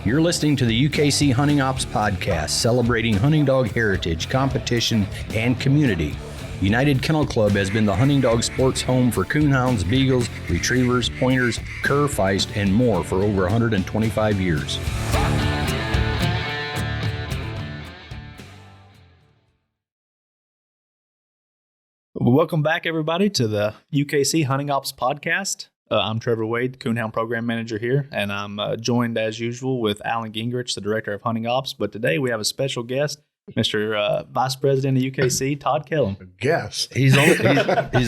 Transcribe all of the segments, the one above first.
You're listening to the UKC Hunting Ops Podcast, celebrating hunting dog heritage, competition, and community. United Kennel Club has been the hunting dog sports home for coonhounds, beagles, retrievers, pointers, cur, feist, and more for over 125 years. Welcome back, everybody, to the UKC Hunting Ops Podcast. I'm Trevor Wade, the Coonhound Program Manager here, and I'm joined, as usual, with Alan Gingrich, the Director of Hunting Ops. But today we have a special guest, Mr. Vice President of UKC, Todd Kellam. Guest. He's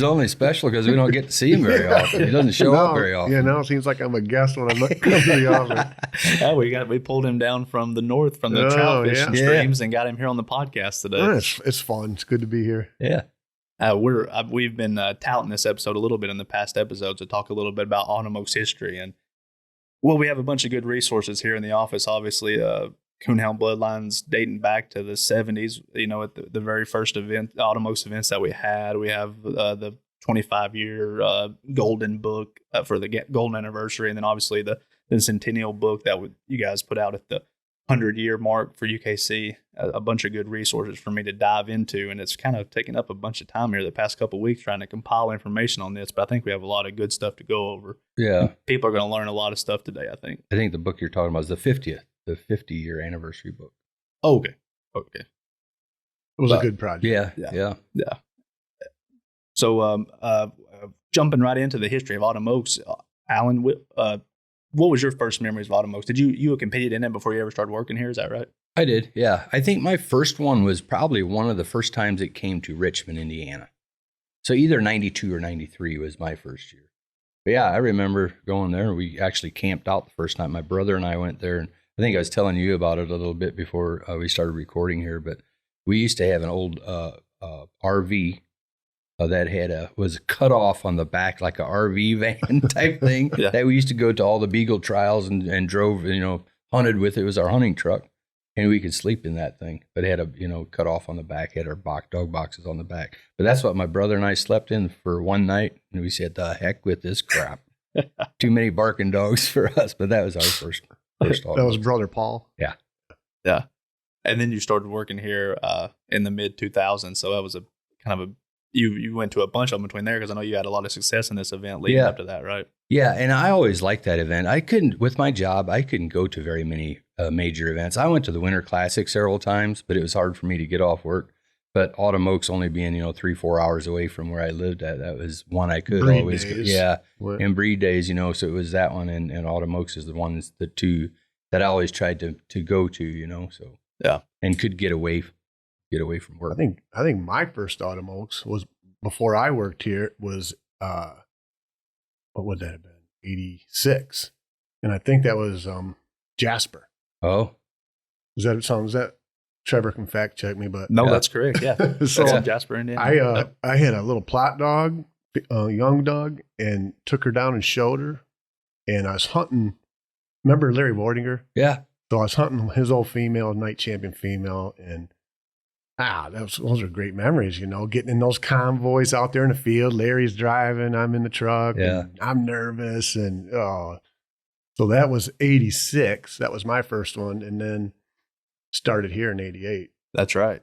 only special because we don't get to see him very often. He doesn't show up very often. Yeah, now it seems like I'm a guest when I'm not coming to the office. Yeah, we pulled him down from the north, from the trout fishing streams, and got him here on the podcast today. Oh, it's fun. It's good to be here. Yeah. We've been touting this episode a little bit in the past episodes to talk a little bit about Autumn Oaks history, and we have a bunch of good resources here in the office. Obviously, Coonhound bloodlines dating back to the 70s. You know, at the very first event, Autumn Oaks events that we had, we have the 25-year golden book for the golden anniversary, and then obviously the centennial book that you guys put out at the 100-year mark for UKC. A bunch of good resources for me to dive into, and it's kind of taken up a bunch of time here the past couple of weeks trying to compile information on this, but I think we have a lot of good stuff to go over. Yeah. People are going to learn a lot of stuff today, I think. I think the book you're talking about is the 50-year anniversary book. Oh, okay. It was a good project. Yeah. So jumping right into the history of Autumn Oaks, Alan, what was your first memories of Autumn Oaks? Did you competed in it before you ever started working here? Is that right? I did, yeah. I think my first one was probably one of the first times it came to Richmond, Indiana. So either 92 or 93 was my first year. But yeah, I remember going there. We actually camped out the first night. My brother and I went there, and I think I was telling you about it a little bit before we started recording here, but we used to have an old RV that was cut off on the back like a RV van type thing that we used to go to all the beagle trials and drove, hunted with. It was our hunting truck, and we could sleep in that thing, but it had a, cut off on the back, had our dog boxes on the back. But that's what my brother and I slept in for one night, and we said, the heck with this crap. Too many barking dogs for us, but that was our first That was brother Paul. Yeah. And then you started working here in the mid-2000s, so that was a kind of a, you went to a bunch of them between there, because I know you had a lot of success in this event leading up to that, right? Yeah, and I always liked that event. With my job, I couldn't go to very many major events. I went to the Winter Classic several times, but it was hard for me to get off work. But Autumn Oaks only being, 3-4 hours away from where I lived at, that was one I could breed always days. go. Yeah, and breed days, so it was that one, and Autumn Oaks is the two that I always tried to go to, so. Yeah. And could get away from work. I think my first Autumn Oaks was before I worked here was what would that have been? 86. And I think that was Jasper. Oh. Is that Trevor can fact check me, but no, that's correct. Yeah. So that's Jasper, Indiana. I had a little plot dog, young dog, and took her down and showed her. And I was hunting. Remember Larry Wardinger? Yeah. So I was hunting his old female, night champion female, and those are great memories, getting in those convoys out there in the field. Larry's driving, I'm in the truck, and I'm nervous, and so that was 86. That was my first one, and then started here in 88. That's right.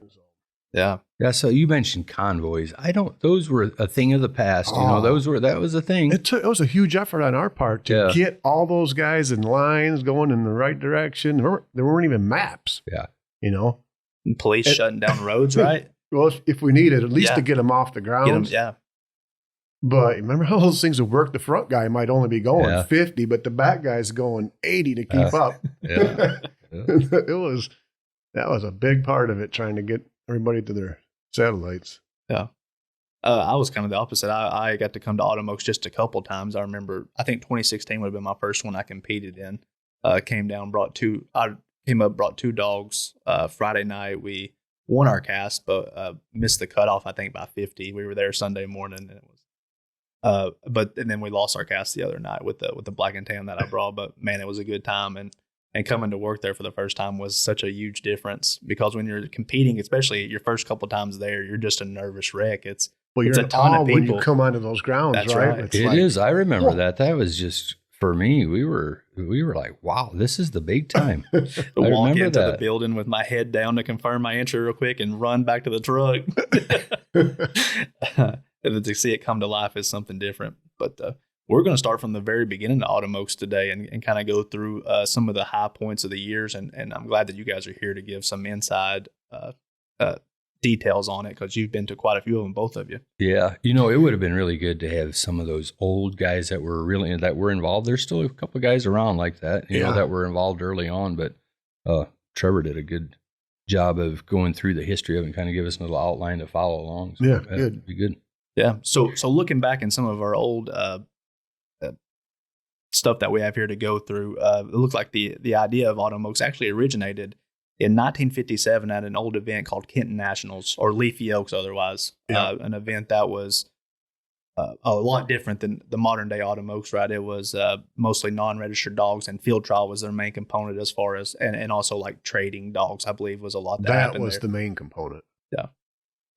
Yeah. Yeah. So you mentioned convoys. Those were a thing of the past. That was a thing. It was a huge effort on our part to get all those guys in lines going in the right direction. There weren't even maps. Yeah. And police shutting down roads, right? Well, if we needed, at least to get them off the ground. But remember how those things would work? The front guy might only be going 50, but the back guy's going 80 to keep up. That was a big part of it, trying to get everybody to their satellites. Yeah. I was kind of the opposite. I got to come to Autumn Oaks just a couple times. I remember, I think 2016 would have been my first one I competed in. Came down, brought two dogs. Friday night, we won our cast, but missed the cutoff, I think, by 50. We were there Sunday morning, and it was, and then we lost our cast the other night with the black and tan that I brought. But man, it was a good time, and coming to work there for the first time was such a huge difference, because when you're competing, especially your first couple times there, you're just a nervous wreck. It's a ton of people when you come onto those grounds. That's right. It is. I remember that. That was just for me, we were like, wow, this is the big time. Walk into the building with my head down to confirm my entry real quick and run back to the truck. To see it come to life is something different. But we're going to start from the very beginning of Autumn Oaks today and kind of go through some of the high points of the years. And I'm glad that you guys are here to give some inside details on it, because you've been to quite a few of them, both of you. Yeah. You know, it would have been really good to have some of those old guys that were involved. There's still a couple of guys around like that, you know, that were involved early on. But Trevor did a good job of going through the history of it and kind of give us a little outline to follow along. So good. Be good. Yeah. So looking back in some of our old stuff that we have here to go through, it looks like the idea of Autumn Oaks actually originated in 1957 at an old event called Kenton Nationals, or Leafy Oaks otherwise. An event that was a lot different than the modern day Autumn Oaks, right? It was mostly non-registered dogs, and field trial was their main component, as far as, and also like trading dogs, I believe, was a lot that was there. The main component. Yeah.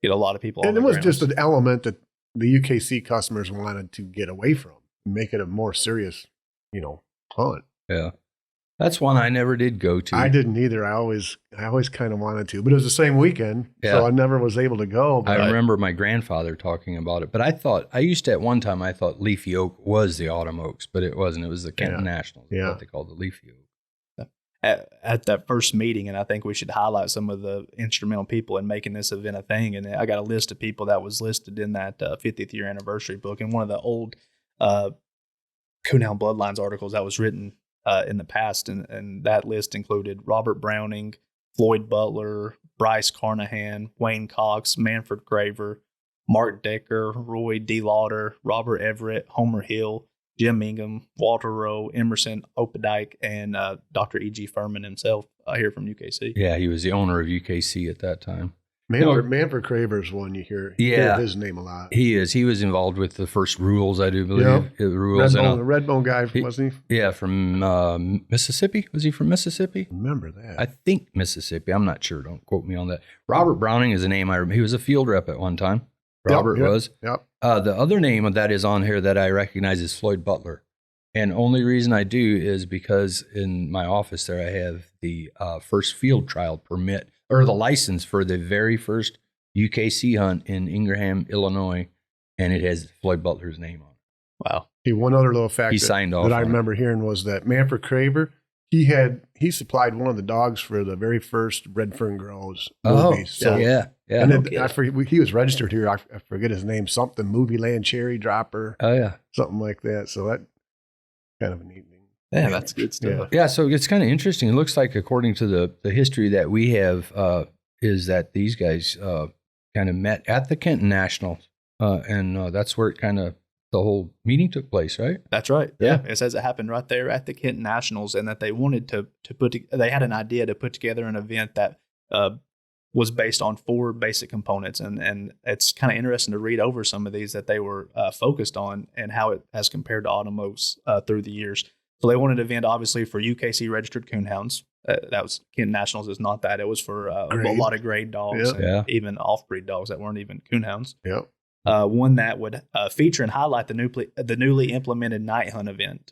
Get a lot of people. And it was just an element that the UKC customers wanted to get away from, make it a more serious, hunt. Yeah. That's one I never did go to. I didn't either. I always kind of wanted to, but it was the same weekend, so I never was able to go. I remember my grandfather talking about it, but at one time I thought Leafy Oak was the Autumn Oaks, but it wasn't. It was the Kenton Nationals. Yeah. What they called the Leafy Oak. At that first meeting, and I think we should highlight some of the instrumental people in making this event a thing. And I got a list of people that was listed in that 50th year anniversary book, and one of the old Coonhound Bloodlines articles that was written in the past, and that list included Robert Browning, Floyd Butler, Bryce Carnahan, Wayne Cox, Manfred Craver, Mark Decker, Roy D. Lauder, Robert Everett, Homer Hill, Jim Ingham, Walter Rowe, Emerson Opdyke, and Dr. E.G. Furman himself here from UKC. Yeah, he was the owner of UKC at that time. Manfred Craver's one you hear his name a lot. He is. He was involved with the first rules, I do believe. Yep. Rules. The Redbone guy, wasn't he? Yeah, from Mississippi. Was he from Mississippi? Remember that. I think Mississippi. I'm not sure. Don't quote me on that. Robert Browning is a name I remember. He was a field rep at one time. Robert was. Yep. The other name that is on here that I recognize is Floyd Butler. And only reason I do is because in my office there I have the first field trial permit, or the license for the very first UKC hunt in Ingraham, Illinois, and it has Floyd Butler's name on it. Wow. Hey, one other little fact that I remember hearing was that Manfred Craver, he supplied one of the dogs for the very first Redfern Grows movie. Yeah. And then I forget, he was registered here. I forget his name, something Movie Land Cherry Dropper. Oh yeah, something like that. So that kind of a neat thing. Yeah, that's good stuff. Yeah, so it's kind of interesting. It looks like, according to the history that we have, is that these guys kind of met at the Kenton Nationals, and that's where the whole meeting took place, right? That's right. Yeah. It says it happened right there at the Kenton Nationals, and that they wanted they had an idea to put together an event that was based on 4 basic components, and it's kind of interesting to read over some of these that they were focused on and how it has compared to Autumn Oaks through the years. So they wanted an event, obviously, for UKC registered Coonhounds. That was Kenton Nationals is not that. It was for a lot of grade dogs, and even off-breed dogs that weren't even Coonhounds. Yep. One that would feature and highlight the newly implemented night hunt event.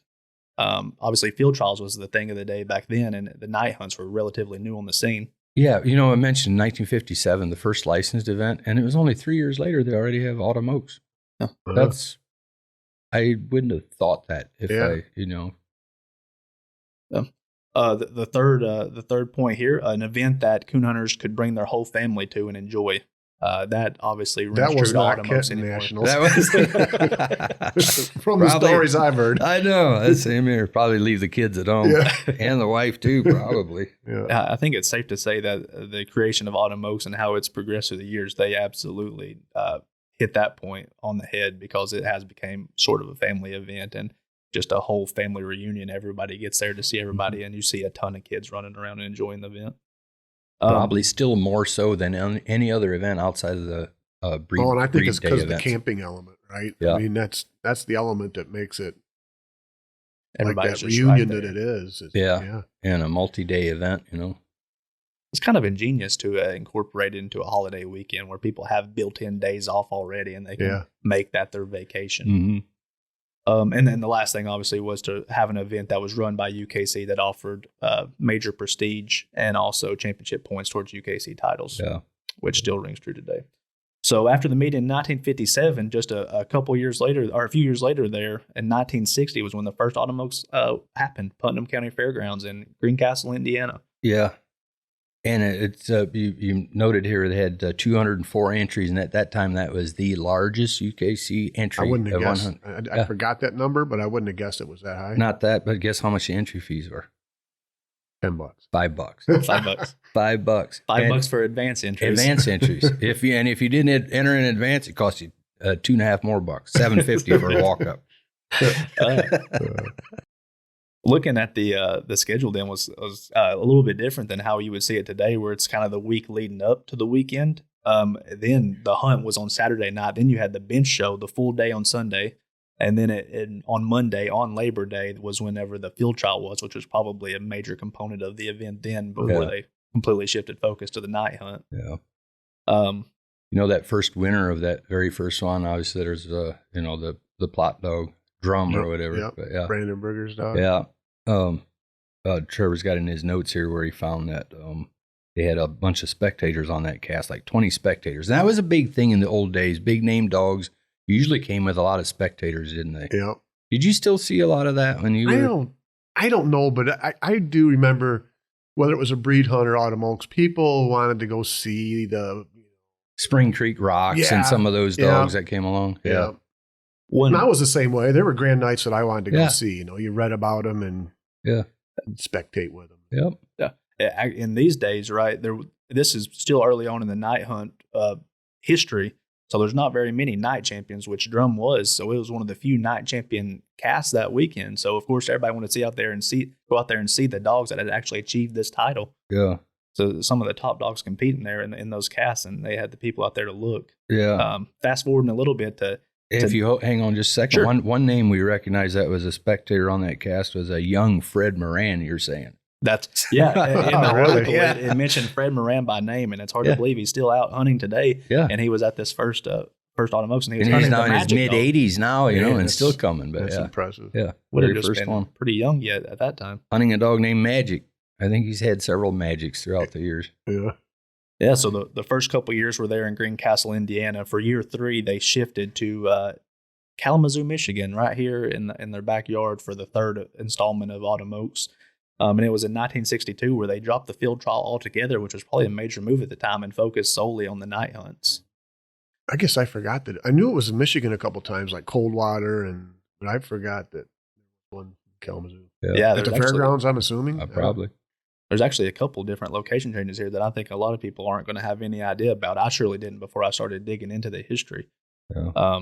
Obviously, field trials was the thing of the day back then, and the night hunts were relatively new on the scene. Yeah, I mentioned 1957, the first licensed event, and it was only 3 years later they already have Autumn Oaks. I wouldn't have thought that if The third point here, an event that coon hunters could bring their whole family to and enjoy. That obviously that was not Kenton Nationals. That was from the stories I've heard. I know. That's same here. Probably leave the kids at home and the wife too, probably. I think it's safe to say that the creation of Autumn Oaks and how it's progressed through the years, they absolutely hit that point on the head, because it has become sort of a family event and just a whole family reunion. Everybody gets there to see everybody, and you see a ton of kids running around and enjoying the event. Probably still more so than any other event outside of the breed. And I think it's because of the camping element, right? Yeah. I mean, that's the element that makes it Everybody's like that reunion that it is. And a multi-day event, It's kind of ingenious to incorporate it into a holiday weekend where people have built-in days off already, and they can make that their vacation. Mm-hmm. And then the last thing, obviously, was to have an event that was run by UKC that offered major prestige and also championship points towards UKC titles, which still rings true today. So after the meet in 1957, just a couple years later, or a few years later there, in 1960 was when the first Autumn Oaks happened, Putnam County Fairgrounds in Greencastle, Indiana. Yeah. And it's you noted here they had 204 entries, and at that time that was the largest UKC entry. I wouldn't have guessed. I forgot that number, but I wouldn't have guessed it was that high. Not that, but guess how much the entry fees were? $10. $5. $5. $5. $5 for advance entries. Advance entries. If you didn't enter in advance, it cost you $2.5 more bucks. $7.50 for a walk up. Looking at the schedule then was a little bit different than how you would see it today, where it's kind of the week leading up to the weekend. Then the hunt was on Saturday night. Then you had the bench show the full day on Sunday. And then on Monday, on Labor Day, was whenever the field trial was, which was probably a major component of the event then before they completely shifted focus to the night hunt. Yeah. That first winner of that very first one, obviously there's, the plot dog, Drum or whatever. Yep. But yeah. Brandon Berger's dog. Yeah. Trevor's got in his notes here where he found that they had a bunch of spectators on that cast, like 20 spectators. And that was a big thing in the old days. Big name dogs usually came with a lot of spectators, didn't they? Yeah. Did you still see a lot of that when you were? I don't know, but I do remember whether it was a breed hunt or Autumn Oaks, people wanted to go see the Spring Creek Rocks and some of those dogs that came along. Yeah. And I was the same way. There were grand nights that I wanted to go see. You read about them and spectate with them. Yep. Yeah. In these days, right, this is still early on in the night hunt history. So there's not very many night champions, which Drum was. So it was one of the few night champion casts that weekend. So of course everybody wanted to go out there and see the dogs that had actually achieved this title. Yeah. So some of the top dogs competing there in those casts, and they had the people out there to look. Yeah. Fast forwarding a little bit if you hang on just a second, sure. one name we recognize that was a spectator on that cast was a young Fred Moran, you're saying. That's in the article, Yeah. it mentioned Fred Moran by name, and it's hard to believe he's still out hunting today. Yeah. And he was at this first Autumn Oaks, and he was he's hunting now the in his Magic mid-80s now, and that's still coming. But that's impressive. Yeah. Would have Very just first been one. pretty young yet at that time. Hunting a dog named Magic. I think he's had several Magics throughout the years. Yeah. Yeah, so the first couple of years were there in Greencastle, Indiana. For year 3, they shifted to Kalamazoo, Michigan, right here in their backyard for the third installment of Autumn Oaks. And it was in 1962 where they dropped the field trial altogether, which was probably a major move at the time, and focused solely on the night hunts. I guess I forgot that. I knew it was in Michigan a couple times, like Coldwater, but I forgot that one in Kalamazoo. Yeah, At the fairgrounds, I'm assuming? Probably. There's actually a couple different location changes here that I think a lot of people aren't going to have any idea about. I surely didn't before I started digging into the history. Yeah.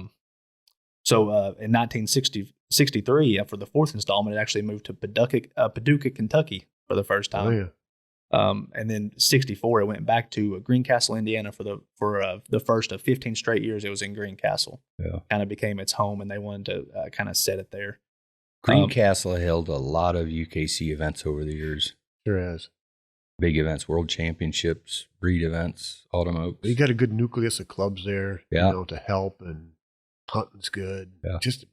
So in 1963, for the fourth installment, it actually moved to Paducah, Kentucky for the first time. Oh, yeah. And then 64, it went back to Greencastle, Indiana for the first of 15 straight years. It was in Greencastle. Yeah. Kind of became its home, and they wanted to kind of set it there. Greencastle held a lot of UKC events over the years. Sure has. Big events, world championships, breed events, Autumn Oaks. You got a good nucleus of clubs there, to help, and hunting's good. Yeah. Just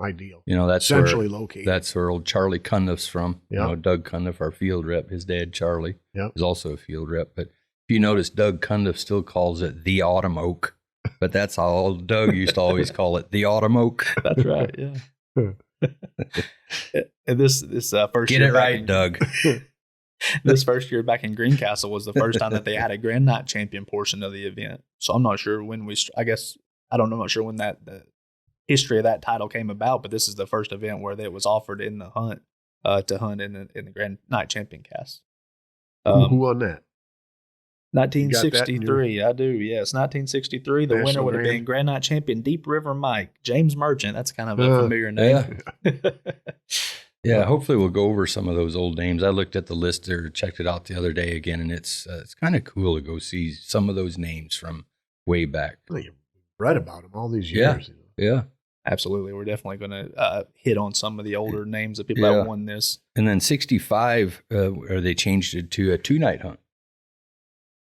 ideal. That's centrally located. That's where old Charlie Cundiff's from. Yeah. Doug Cundiff, our field rep, his dad Charlie is also a field rep. But if you notice, Doug Cundiff still calls it the Autumn Oak. But that's how old Doug used to always call it, the Autumn Oak. That's right. Yeah. And this first Get year it right, Doug. This first year back in Greencastle was the first time that they had a Grand Night Champion portion of the event. So I'm not sure when I'm not sure when the history of that title came about, but this is the first event where it was offered in the hunt to hunt in the Grand Night Champion cast. Who won that? 1963, I do. Yes, 1963. The winner would have been Grand Night Champion Deep River Mike, James Merchant. That's kind of a familiar name. Yeah, hopefully we'll go over some of those old names. I looked at the list there, checked it out the other day again, and it's kind of cool to go see some of those names from way back. Well, you read about them all these years. Yeah. Absolutely. We're definitely going to hit on some of the older names of people that won this. And then 65, where they changed it to a 2-night hunt.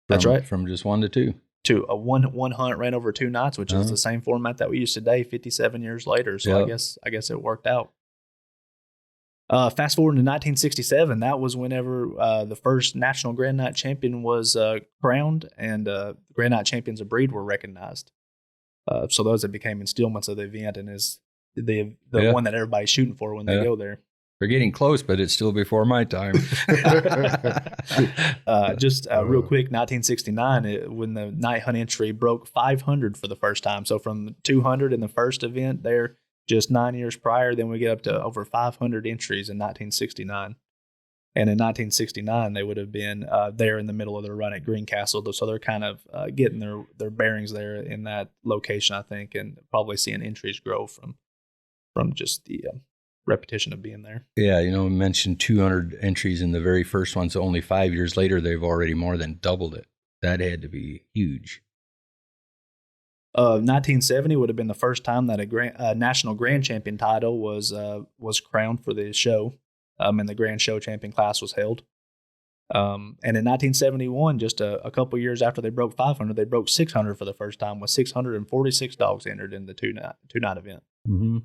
That's right. From just 1 to 2. to a one hunt ran over 2 nights, which is the same format that we use today, 57 years later. So I guess it worked out. Fast forward to 1967, that was whenever the first National Grand Night Champion was crowned, and Grand Night Champions of Breed were recognized. So those that became installments of the event, and is the one that everybody's shooting for when they go there. We're getting close, but it's still before my time. Real quick, 1969, when the night hunt entry broke 500 for the first time. So from 200 in the first event there, just 9 years prior, then we get up to over 500 entries in 1969. And in 1969, they would have been there in the middle of their run at Greencastle. So they're kind of getting their bearings there in that location, I think, and probably seeing entries grow from just the repetition of being there. Yeah, we mentioned 200 entries in the very first one, so only 5 years later, they've already more than doubled it. That had to be huge. 1970 would have been the first time that a national grand champion title was crowned for the show, and the grand show champion class was held. And in 1971, just a couple years after they broke 500, they broke 600 for the first time, with 646 dogs entered in the two-night event. Mm-hmm.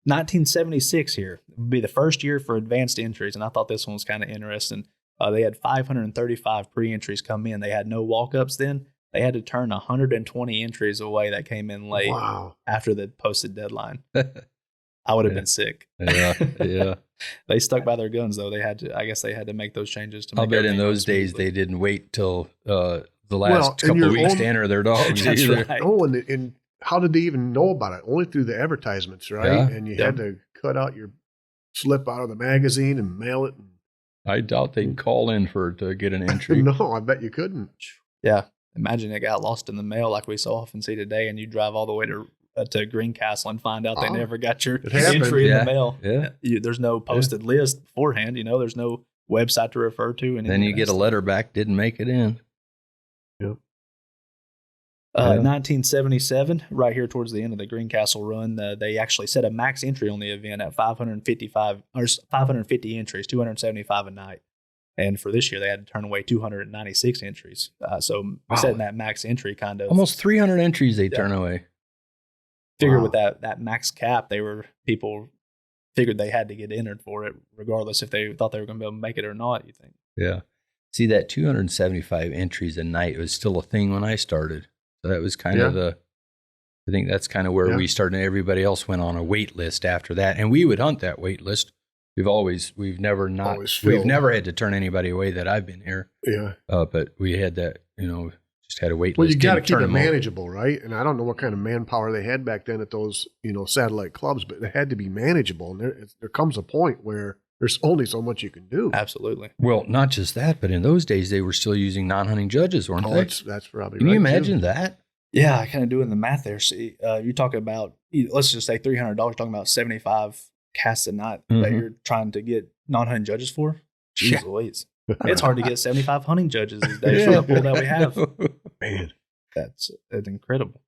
1976 here would be the first year for advanced entries, and I thought this one was kind of interesting. They had 535 pre-entries come in. They had no walk-ups then. They had to turn 120 entries away that came in late after the posted deadline. I would have been sick. Yeah. They stuck by their guns, though. I guess they had to make those changes to make. I'll bet in those days they didn't wait till the last couple of weeks to enter their dogs. That's either. right. Oh, and how did they even know about it? Only through the advertisements, right? Yeah. And you had to cut out your slip out of the magazine and mail it. I doubt they'd call in to get an entry. No, I bet you couldn't. Yeah. Imagine it got lost in the mail like we so often see today, and you drive all the way to Greencastle and find out they never got your entry in the mail. Yeah. There's no posted list beforehand. There's no website to refer to. And then you get a letter back, didn't make it in. Yep. 1977, right here towards the end of the Greencastle run, they actually set a max entry on the event at 550 entries, 275 a night. And for this year, they had to turn away 296 entries. Setting that max entry kind of almost 300 entries they turn away. Figured with that max cap, people figured they had to get entered for it, regardless if they thought they were going to be able to make it or not. You think? Yeah. See, that 275 entries a night was still a thing when I started. So that was kind of I think that's kind of where we started. And everybody else went on a wait list after that, and we would hunt that wait list. We've never had to turn anybody away that I've been here. Yeah. But we had that, just had a wait list. Well, you got to keep it manageable, right? And I don't know what kind of manpower they had back then at those, satellite clubs, but they had to be manageable. And there comes a point where there's only so much you can do. Absolutely. Well, not just that, but in those days they were still using non-hunting judges, weren't they? That's probably Can right. you imagine that? Yeah, I kind of doing the math there. See, you talk about, let's just say $300, talking about 75 casts a night that you're trying to get non-hunting judges for. Jeez Louise. It's hard to get 75 hunting judges these days for the pool that we have. Man, that's incredible.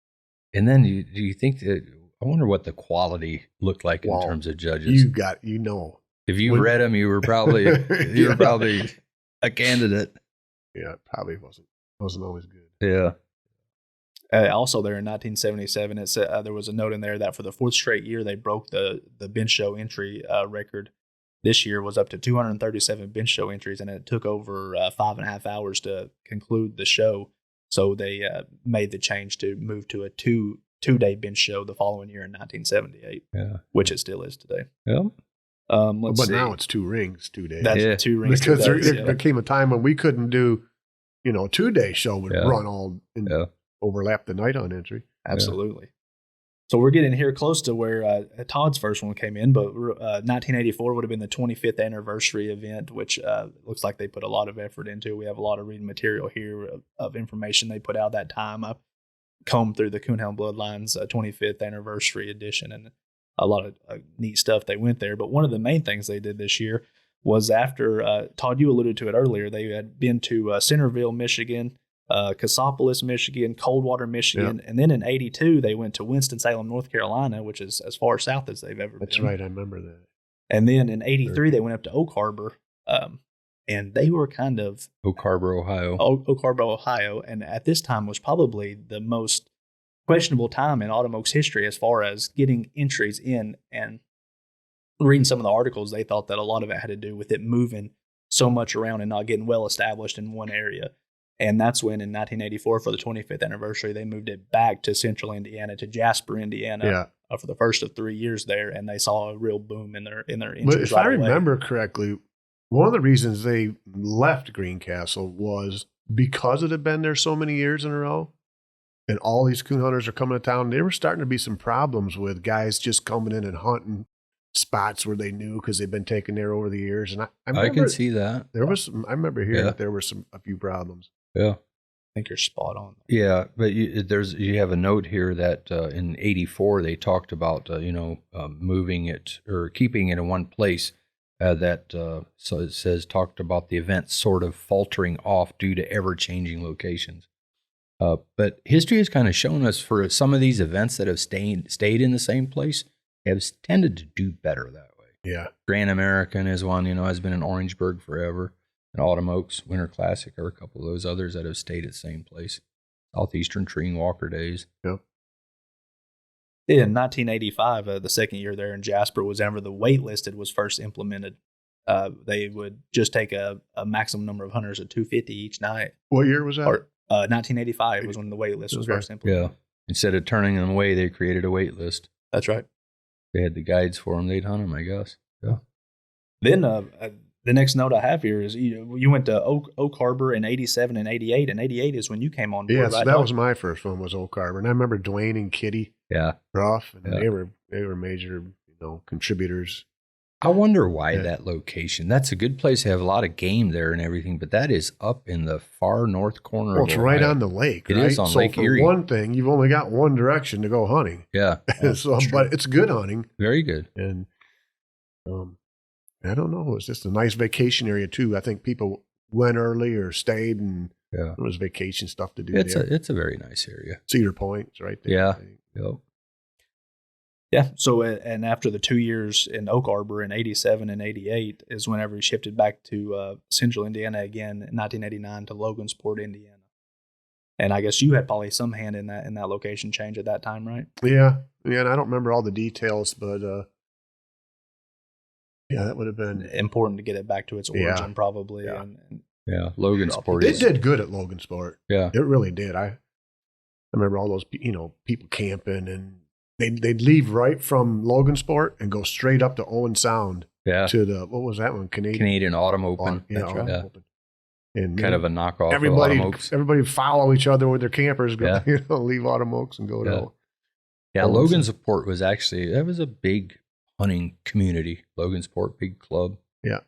And then do you think that, I wonder what the quality looked like in terms of judges. If you read them, you were probably a candidate. Yeah, it probably wasn't always good. Yeah. Also, there in 1977, it said there was a note in there that for the 4th straight year they broke the bench show entry record. This year was up to 237 bench show entries, and it took over 5.5 hours to conclude the show. So they made the change to move to a two-day bench show the following year in 1978, which it still is today. Yeah. But now it's 2 rings, 2 days. That's 2 rings. Because there came a time when we couldn't do, a 2-day show would run all and overlap the night on entry. Absolutely. So we're getting here close to where Todd's first one came in, but 1984 would have been the 25th anniversary event, which looks like they put a lot of effort into. We have a lot of reading material here of information they put out that time. I combed through the Coonhound Bloodlines 25th anniversary edition, and a lot of neat stuff they went there. But one of the main things they did this year was after, Todd, you alluded to it earlier, they had been to Centerville, Michigan, Cassopolis, Michigan, Coldwater, Michigan, and then in 82 they went to Winston-Salem, North Carolina, which is as far south as they've ever been. That's right, I remember that. And then in 83 they went up to Oak Harbor, and they were kind of Oak Harbor, Ohio. Oak Harbor, Ohio, and at this time was probably the most questionable time in Autumn Oaks history as far as getting entries in. And reading some of the articles, they thought that a lot of it had to do with it moving so much around and not getting well established in one area. And that's when in 1984, for the 25th anniversary, they moved it back to central Indiana, to Jasper, Indiana, for the first of 3 years there, and they saw a real boom in their entries. But if I remember correctly, one of the reasons they left Greencastle was because it had been there so many years in a row, and all these coon hunters are coming to town. There were starting to be some problems with guys just coming in and hunting spots where they knew because they've been taken there over the years. And I can see that. There was some, I remember hearing that there were a few problems. Yeah. I think you're spot on. Yeah, but you have a note here that in '84 they talked about moving it or keeping it in one place. So it says talked about the event sort of faltering off due to ever changing locations. But history has kind of shown us for some of these events that have stayed in the same place have tended to do better that way. Yeah, Grand American is one. Has been in Orangeburg forever. And Autumn Oaks Winter Classic are a couple of those others that have stayed at the same place. Southeastern Treeing Walker Days. Yep. In 1985, the second year there in Jasper was whenever the wait listed was first implemented. They would just take a maximum number of hunters at 250 each night. What year was that? 1985 was when the wait list was first implemented. Yeah. Instead of turning them away, they created a wait list. That's right. They had the guides for them. They'd hunt them, I guess. Yeah. Then the next note I have here is you went to Oak Harbor in 87 and 88, and 88 is when you came on board. Yes, that was my first one, was Oak Harbor. And I remember Dwayne and Kitty Ruff, and they were major contributors. I wonder why that location. That's a good place to have a lot of game there and everything, but that is up in the far north corner of it's Ohio. right on the lake, right? It is on Lake Erie. For one thing, you've only got one direction to go hunting. Yeah. But it's good hunting. Very good. And I don't know. It's just a nice vacation area too. I think people went early or stayed, and there was vacation stuff to do. It's a very nice area. Cedar Point's right there. Yeah. Yep. Yeah. So, and after the 2 years in Oak Harbor in 87 and 88 is whenever he shifted back to central Indiana again in 1989 to Logansport, Indiana. And I guess you had probably some hand in that location change at that time, right? Yeah. Yeah. And I don't remember all the details, but yeah, that would have been important to get it back to its origin, probably. Yeah. Logansport. It did good at Logansport. Yeah, it really did. I remember all those people camping, and they'd leave right from Logansport and go straight up to Owen Sound. Yeah, to the what was that one? Canadian Autumn Open. Autumn Open. And kind of a knockoff. Everybody follow each other with their campers. Go, leave Autumn Oaks and go to. Yeah, Logansport was a big hunting community. Logansport, big club. Yeah.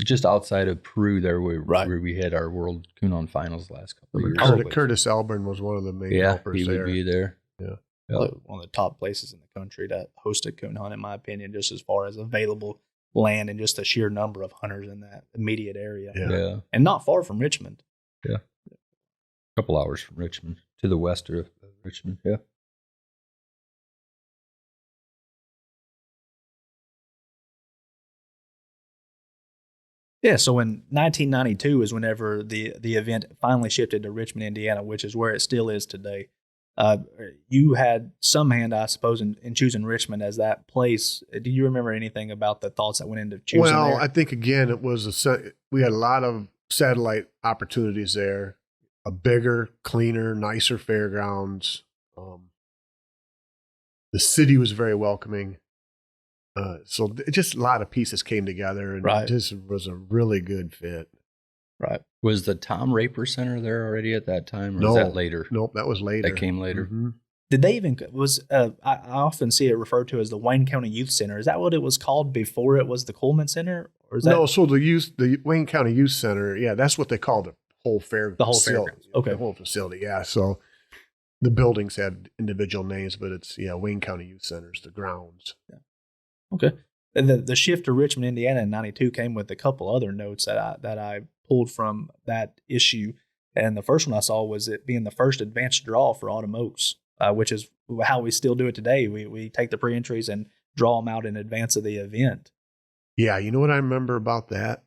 Just outside of Peru there where we had our World Coonhound Finals last couple of years. Curtis Elburn was one of the main helpers there. Yeah, he would be there. Yeah. One of the top places in the country to host a coon hunt, in my opinion, just as far as available land and just the sheer number of hunters in that immediate area. Yeah. And not far from Richmond. Yeah. A couple hours from Richmond, to the west of Richmond. Yeah. Yeah, so in 1992 is whenever the event finally shifted to Richmond, Indiana, which is where it still is today. You had some hand, I suppose, in choosing Richmond as that place. Do you remember anything about the thoughts that went into choosing there? I think, again, it was we had a lot of satellite opportunities there, a bigger, cleaner, nicer fairgrounds. The city was very welcoming. So just a lot of pieces came together, and it just was a really good fit. Right. Was the Tom Raper Center there already at that time, or was that later? Nope, that was later. That came later. Mm-hmm. Did they even I often see it referred to as the Wayne County Youth Center. Is that what it was called before it was the Coleman Center? Or is that... No, so the Wayne County Youth Center, that's what they called the whole fair. The whole facility. Okay. The whole facility, yeah. So the buildings had individual names, but it's Wayne County Youth Center's the grounds. Yeah. Okay. And the shift to Richmond, Indiana in 92 came with a couple other notes that I pulled from that issue. And the first one I saw was it being the first advanced draw for Autumn Oaks, which is how we still do it today. We take the pre-entries and draw them out in advance of the event. Yeah, you know what I remember about that?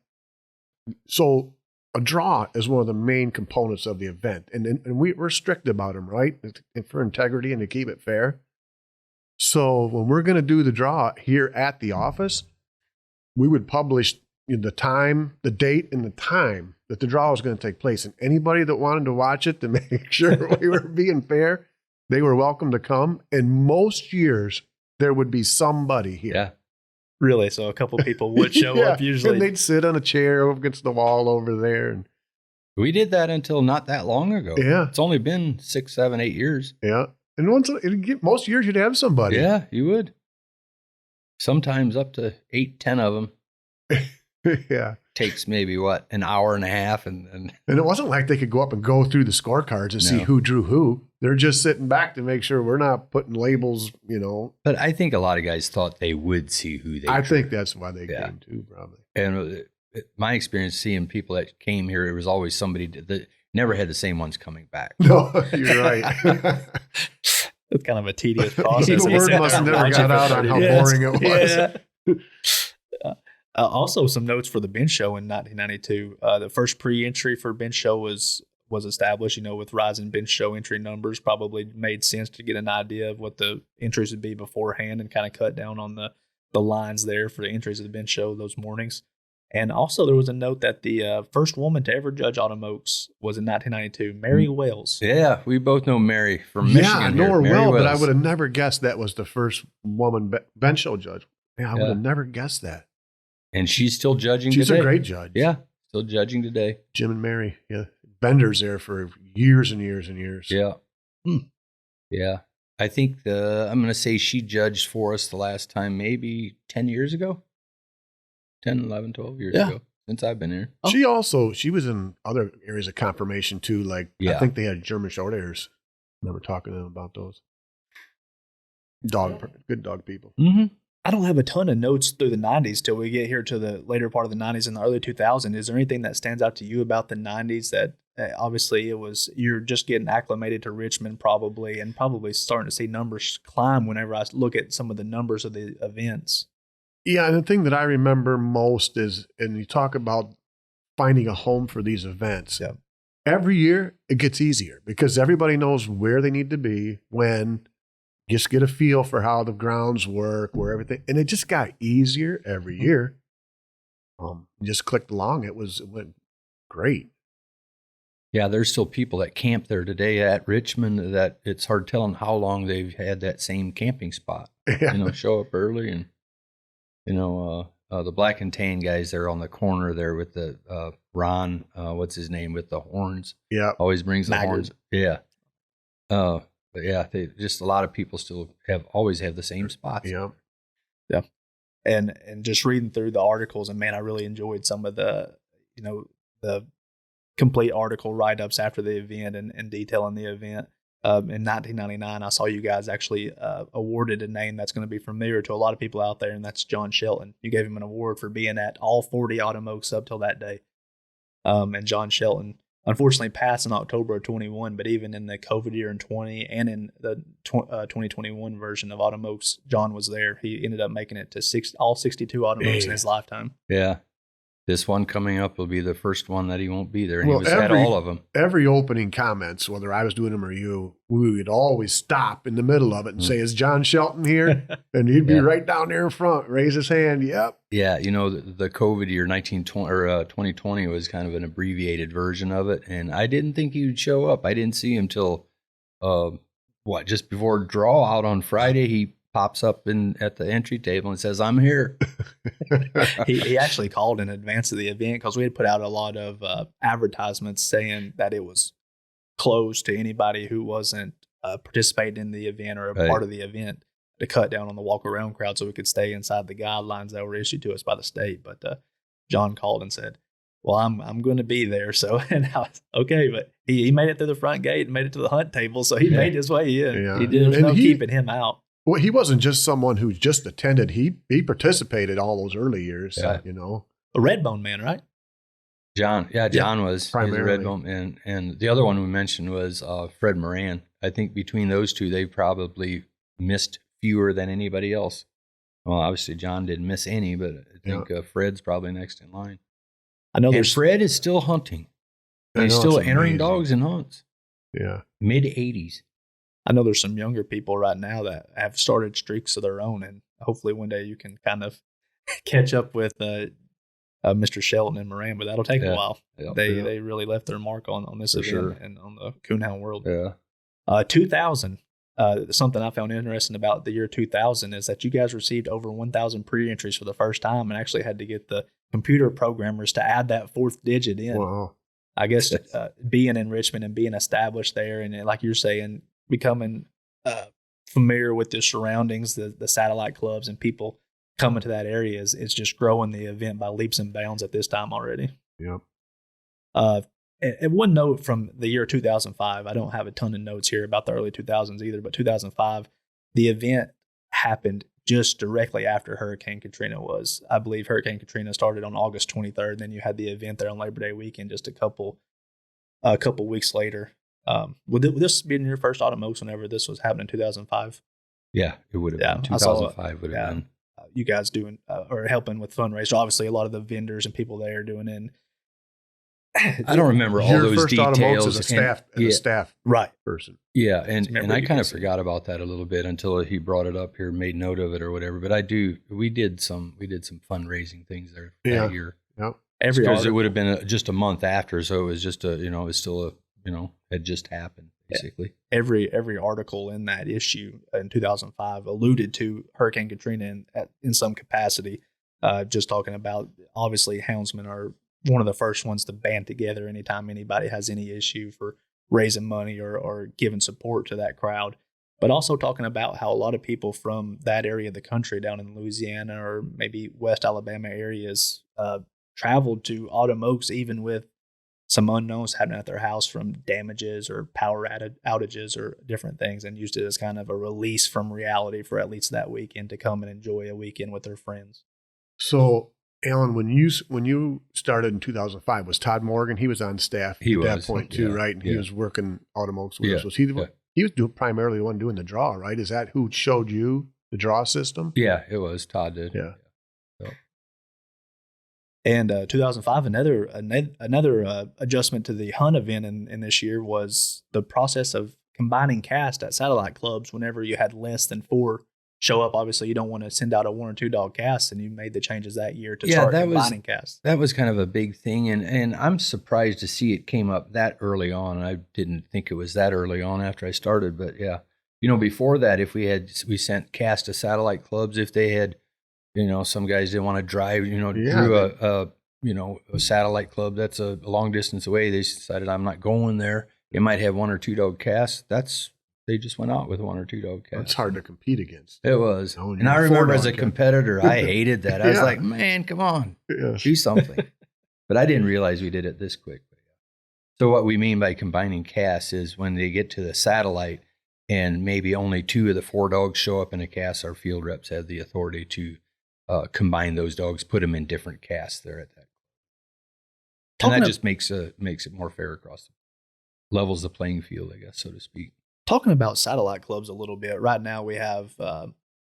So a draw is one of the main components of the event, and we're strict about them, right? For integrity and to keep it fair. So when we're going to do the draw here at the office, we would publish the time, the date, and the time that the draw was going to take place. And anybody that wanted to watch it to make sure we were being fair, they were welcome to come. And most years there would be somebody here. Yeah. Really? So a couple people would show up usually. And they'd sit on a chair against the wall over there. And we did that until not that long ago. Yeah. It's only been 6, 7, 8 years. Yeah. And most years you'd have somebody. Yeah, you would. Sometimes up to 8, 10 of them. Yeah. Takes maybe an hour and a half. And it wasn't like they could go up and go through the scorecards and see who drew who. They're just sitting back to make sure we're not putting labels, But I think a lot of guys thought they would see who they I think that's why they came too, probably. And my experience seeing people that came here, it was always somebody that never had the same ones coming back. No, you're right. It's kind of a tedious process. The word must have never got out on how boring it was. Yeah. Also, some notes for the bench show in 1992. The first pre-entry for bench show was established. With rising bench show entry numbers, probably made sense to get an idea of what the entries would be beforehand and kind of cut down on the lines there for the entries of the bench show those mornings. And also, there was a note that the first woman to ever judge Autumn Oaks was in 1992, Mary Wells. Yeah, we both know Mary from Michigan. Yeah, I know her well, but I would have never guessed that was the first woman bench show judge. Yeah, I would have never guessed that. And she's still judging today. She's a great judge. Yeah, still judging today. Jim and Mary, Bender's there for years and years and years. Yeah. Yeah. I think I'm going to say she judged for us the last time maybe 10 years ago. 10, 11, 12 years ago since I've been here. She was in other areas of confirmation too. Like, I think they had German short hairs. Remember talking to them about those. Good dog people. Mm-hmm. I don't have a ton of notes through the 90s till we get here to the later part of the 90s and the early 2000s. Is there anything that stands out to you about the 90s that obviously you're just getting acclimated to Richmond probably, and probably starting to see numbers climb whenever I look at some of the numbers of the events? Yeah, and the thing that I remember most is, and you talk about finding a home for these events. Yeah. Every year it gets easier because everybody knows where they need to be, when, just get a feel for how the grounds work, where everything, and it just got easier every year. Just clicked along. It went great. Yeah, there's still people that camp there today at Richmond that it's hard telling how long they've had that same camping spot. Yeah. Show up early and. The black and tan guys there on the corner there with the Ron, what's his name, with the horns. Yeah. Always brings the horns. Yeah. But yeah, just a lot of people still always have the same spots. Yeah. Yeah. And just reading through the articles, and man, I really enjoyed some of the complete article write-ups after the event and detailing the event. In 1999, I saw you guys actually awarded a name that's going to be familiar to a lot of people out there, and that's John Shelton. You gave him an award for being at all 40 Autumn Oaks up till that day. And John Shelton unfortunately passed in October of 21, but even in the COVID year in 20 and in the 2021 version of Autumn Oaks, John was there. He ended up making it to all 62 Autumn Oaks in his lifetime. Yeah. This one coming up will be the first one that he won't be there. And he was at all of them. Every opening comments, whether I was doing them or you, we would always stop in the middle of it and say, "Is John Shelton here?" And he'd be right down there in front, raise his hand. Yep. Yeah, the COVID year 2020 was kind of an abbreviated version of it, and I didn't think he would show up. I didn't see him till just before draw out on Friday. He pops up at the entry table and says, "I'm here." He actually called in advance of the event because we had put out a lot of advertisements saying that it was closed to anybody who wasn't participating in the event or a part of the event, to cut down on the walk around crowd so we could stay inside the guidelines that were issued to us by the state. But John called and said, "Well, I'm going to be there." So, and I was, okay, but he made it through the front gate and made it to the hunt table, so he made his way in. Yeah. There's no keeping him out. Well, he wasn't just someone who just attended. He participated all those early years. Yeah. A Redbone man, right? John. Yeah, John was primarily Redbone, and the other one we mentioned was Fred Moran. I think between those two, they probably missed fewer than anybody else. Well, obviously John didn't miss any, but I think Fred's probably next in line. I know And Fred is still hunting. He's still entering dogs in hunts. Yeah. Mid-80s. I know there's some younger people right now that have started streaks of their own, and hopefully one day you can kind of catch up with Mr. Shelton and Moran, but that'll take a while. Yeah. They really left their mark on this event and on the Coonhound world. Yeah. 2000. Something I found interesting about the year 2000 is that you guys received over 1,000 pre-entries for the first time and actually had to get the computer programmers to add that fourth digit in. Wow. I guess being in Richmond and being established there, and like you're saying, becoming familiar with the surroundings, the satellite clubs, and people coming to that area is just growing the event by leaps and bounds at this time already. Yep. And one note from the year 2005, I don't have a ton of notes here about the early 2000s either, but 2005, the event happened just directly after Hurricane Katrina was. I believe Hurricane Katrina started on August 23rd, and then you had the event there on Labor Day weekend just a couple weeks later. Would this be your first Autumn Oaks whenever this was happening in 2005? Yeah, it would have been. 2005 would have been. You guys doing or helping with fundraiser. Obviously, a lot of the vendors and people there doing it. I don't remember all those first details. Autumn Oaks as a staff person. Yeah, and I kind of forgot about that a little bit until he brought it up here, made note of it or whatever. But we did some fundraising things there that year. Yep. Because it would have been just a month after, so it was just it was still had just happened basically. Every article in that issue in 2005 alluded to Hurricane Katrina in some capacity. Just talking about, obviously, houndsmen are one of the first ones to band together anytime anybody has any issue for raising money or giving support to that crowd. But also talking about how a lot of people from that area of the country down in Louisiana or maybe West Alabama areas traveled to Autumn Oaks, even with some unknowns happening at their house from damages or power outages or different things, and used it as kind of a release from reality for at least that weekend to come and enjoy a weekend with their friends. So, Alan, when you started in 2005, was Todd Morgan? He was on staff at that point too, right? And he was working Autumn Oaks with us. Was he he was primarily the one doing the draw, right? Is that who showed you the draw system? Yeah, it was. Todd did. Yeah. And 2005, another adjustment to the hunt event in this year was the process of combining cast at satellite clubs. Whenever you had less than 4 show up, obviously you don't want to send out a 1 or 2 dog cast, and you made the changes that year to start combining casts. That was kind of a big thing, and I'm surprised to see it came up that early on. I didn't think it was that early on after I started, but yeah. Before that, if we sent cast to satellite clubs, if they had, some guys didn't want to drive, through a satellite club that's a long distance away. They decided, I'm not going there. It might have 1 or 2 dog casts. They just went out with 1 or 2 dog casts. It's hard to compete against. It was. And I remember as a competitor, I hated that. I was like, man, come on, do something. But I didn't realize we did it this quick. So what we mean by combining casts is when they get to the satellite and maybe only 2 of the 4 dogs show up in a cast, our field reps have the authority to combine those dogs, put them in different casts there at that. And that just makes it more fair across the levels the playing field, I guess, so to speak. Talking about satellite clubs a little bit, right now we have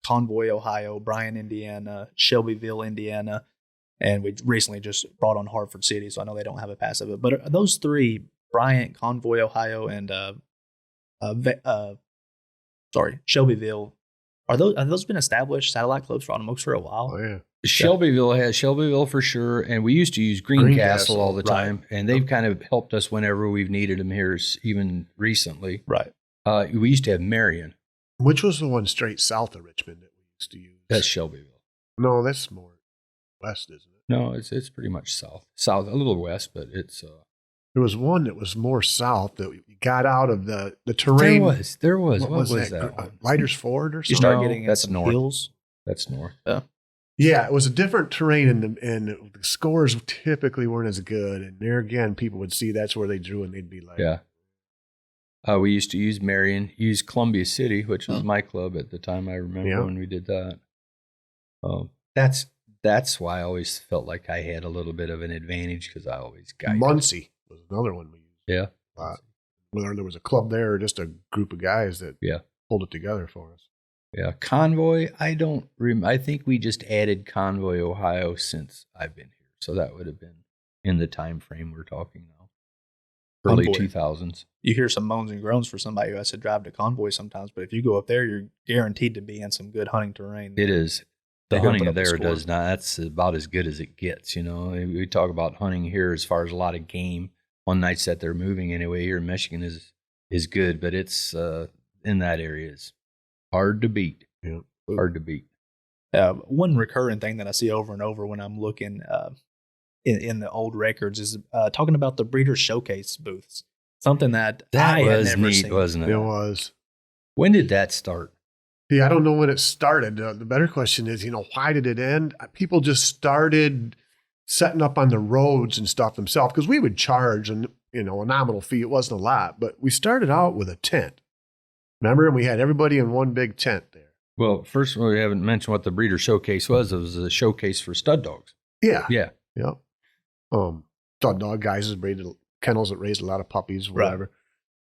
Convoy, Ohio, Bryan, Indiana, Shelbyville, Indiana, and we recently just brought on Hartford City, so I know they don't have a pass of it. But those 3, Bryant, Convoy, Ohio, and Shelbyville, have those been established satellite clubs for Autumn Oaks for a while? Oh, yeah. Shelbyville has Shelbyville for sure, and we used to use Greencastle all the time, and they've kind of helped us whenever we've needed them here, even recently. Right. We used to have Marion. Which was the one straight south of Richmond that we used to use? That's Shelbyville. No, that's more west, isn't it? No, it's pretty much south, a little west, but it's. There was one that was more south that we got out of the terrain. There was. What was that? Lighters Ford or something? You start getting that's some north. hills. That's north. Yeah, it was a different terrain, and the scores typically weren't as good. And there again, people would see that's where they drew, and they'd be like, yeah. We used to use Marion, use Columbia City, which was my club at the time. I remember when we did that. That's why I always felt like I had a little bit of an advantage because I always got Muncie was another one we used. Yeah. Whether there was a club there or just a group of guys that pulled it together for us. Yeah, Convoy, I think we just added Convoy, Ohio since I've been here. So that would have been in the time frame we're talking now. Early Convoy. 2000s. You hear some moans and groans for somebody who has to drive to Convoy sometimes, but if you go up there, you're guaranteed to be in some good hunting terrain. It is. They The go hunting put up a there score. does not, that's about as good as it gets, you know. We talk about hunting here as far as a lot of game on nights that they're moving anyway. Here in Michigan is good, but it's in that area is hard to beat. Yeah. Hard to beat. One recurring thing that I see over and over when I'm looking in the old records is talking about the breeder showcase booths. Something that I had was never neat, seen. wasn't it? It was. When did that start? Yeah, I don't know when it started. The better question is, why did it end? People just started setting up on the roads and stuff themselves because we would charge a nominal fee. It wasn't a lot, but we started out with a tent. Remember? And we had everybody in one big tent there. Well, first of all, we haven't mentioned what the breeder showcase was. It was a showcase for stud dogs. Yeah. Yeah. Yep. Stud dog guys that raised kennels that raised a lot of puppies, whatever. Right.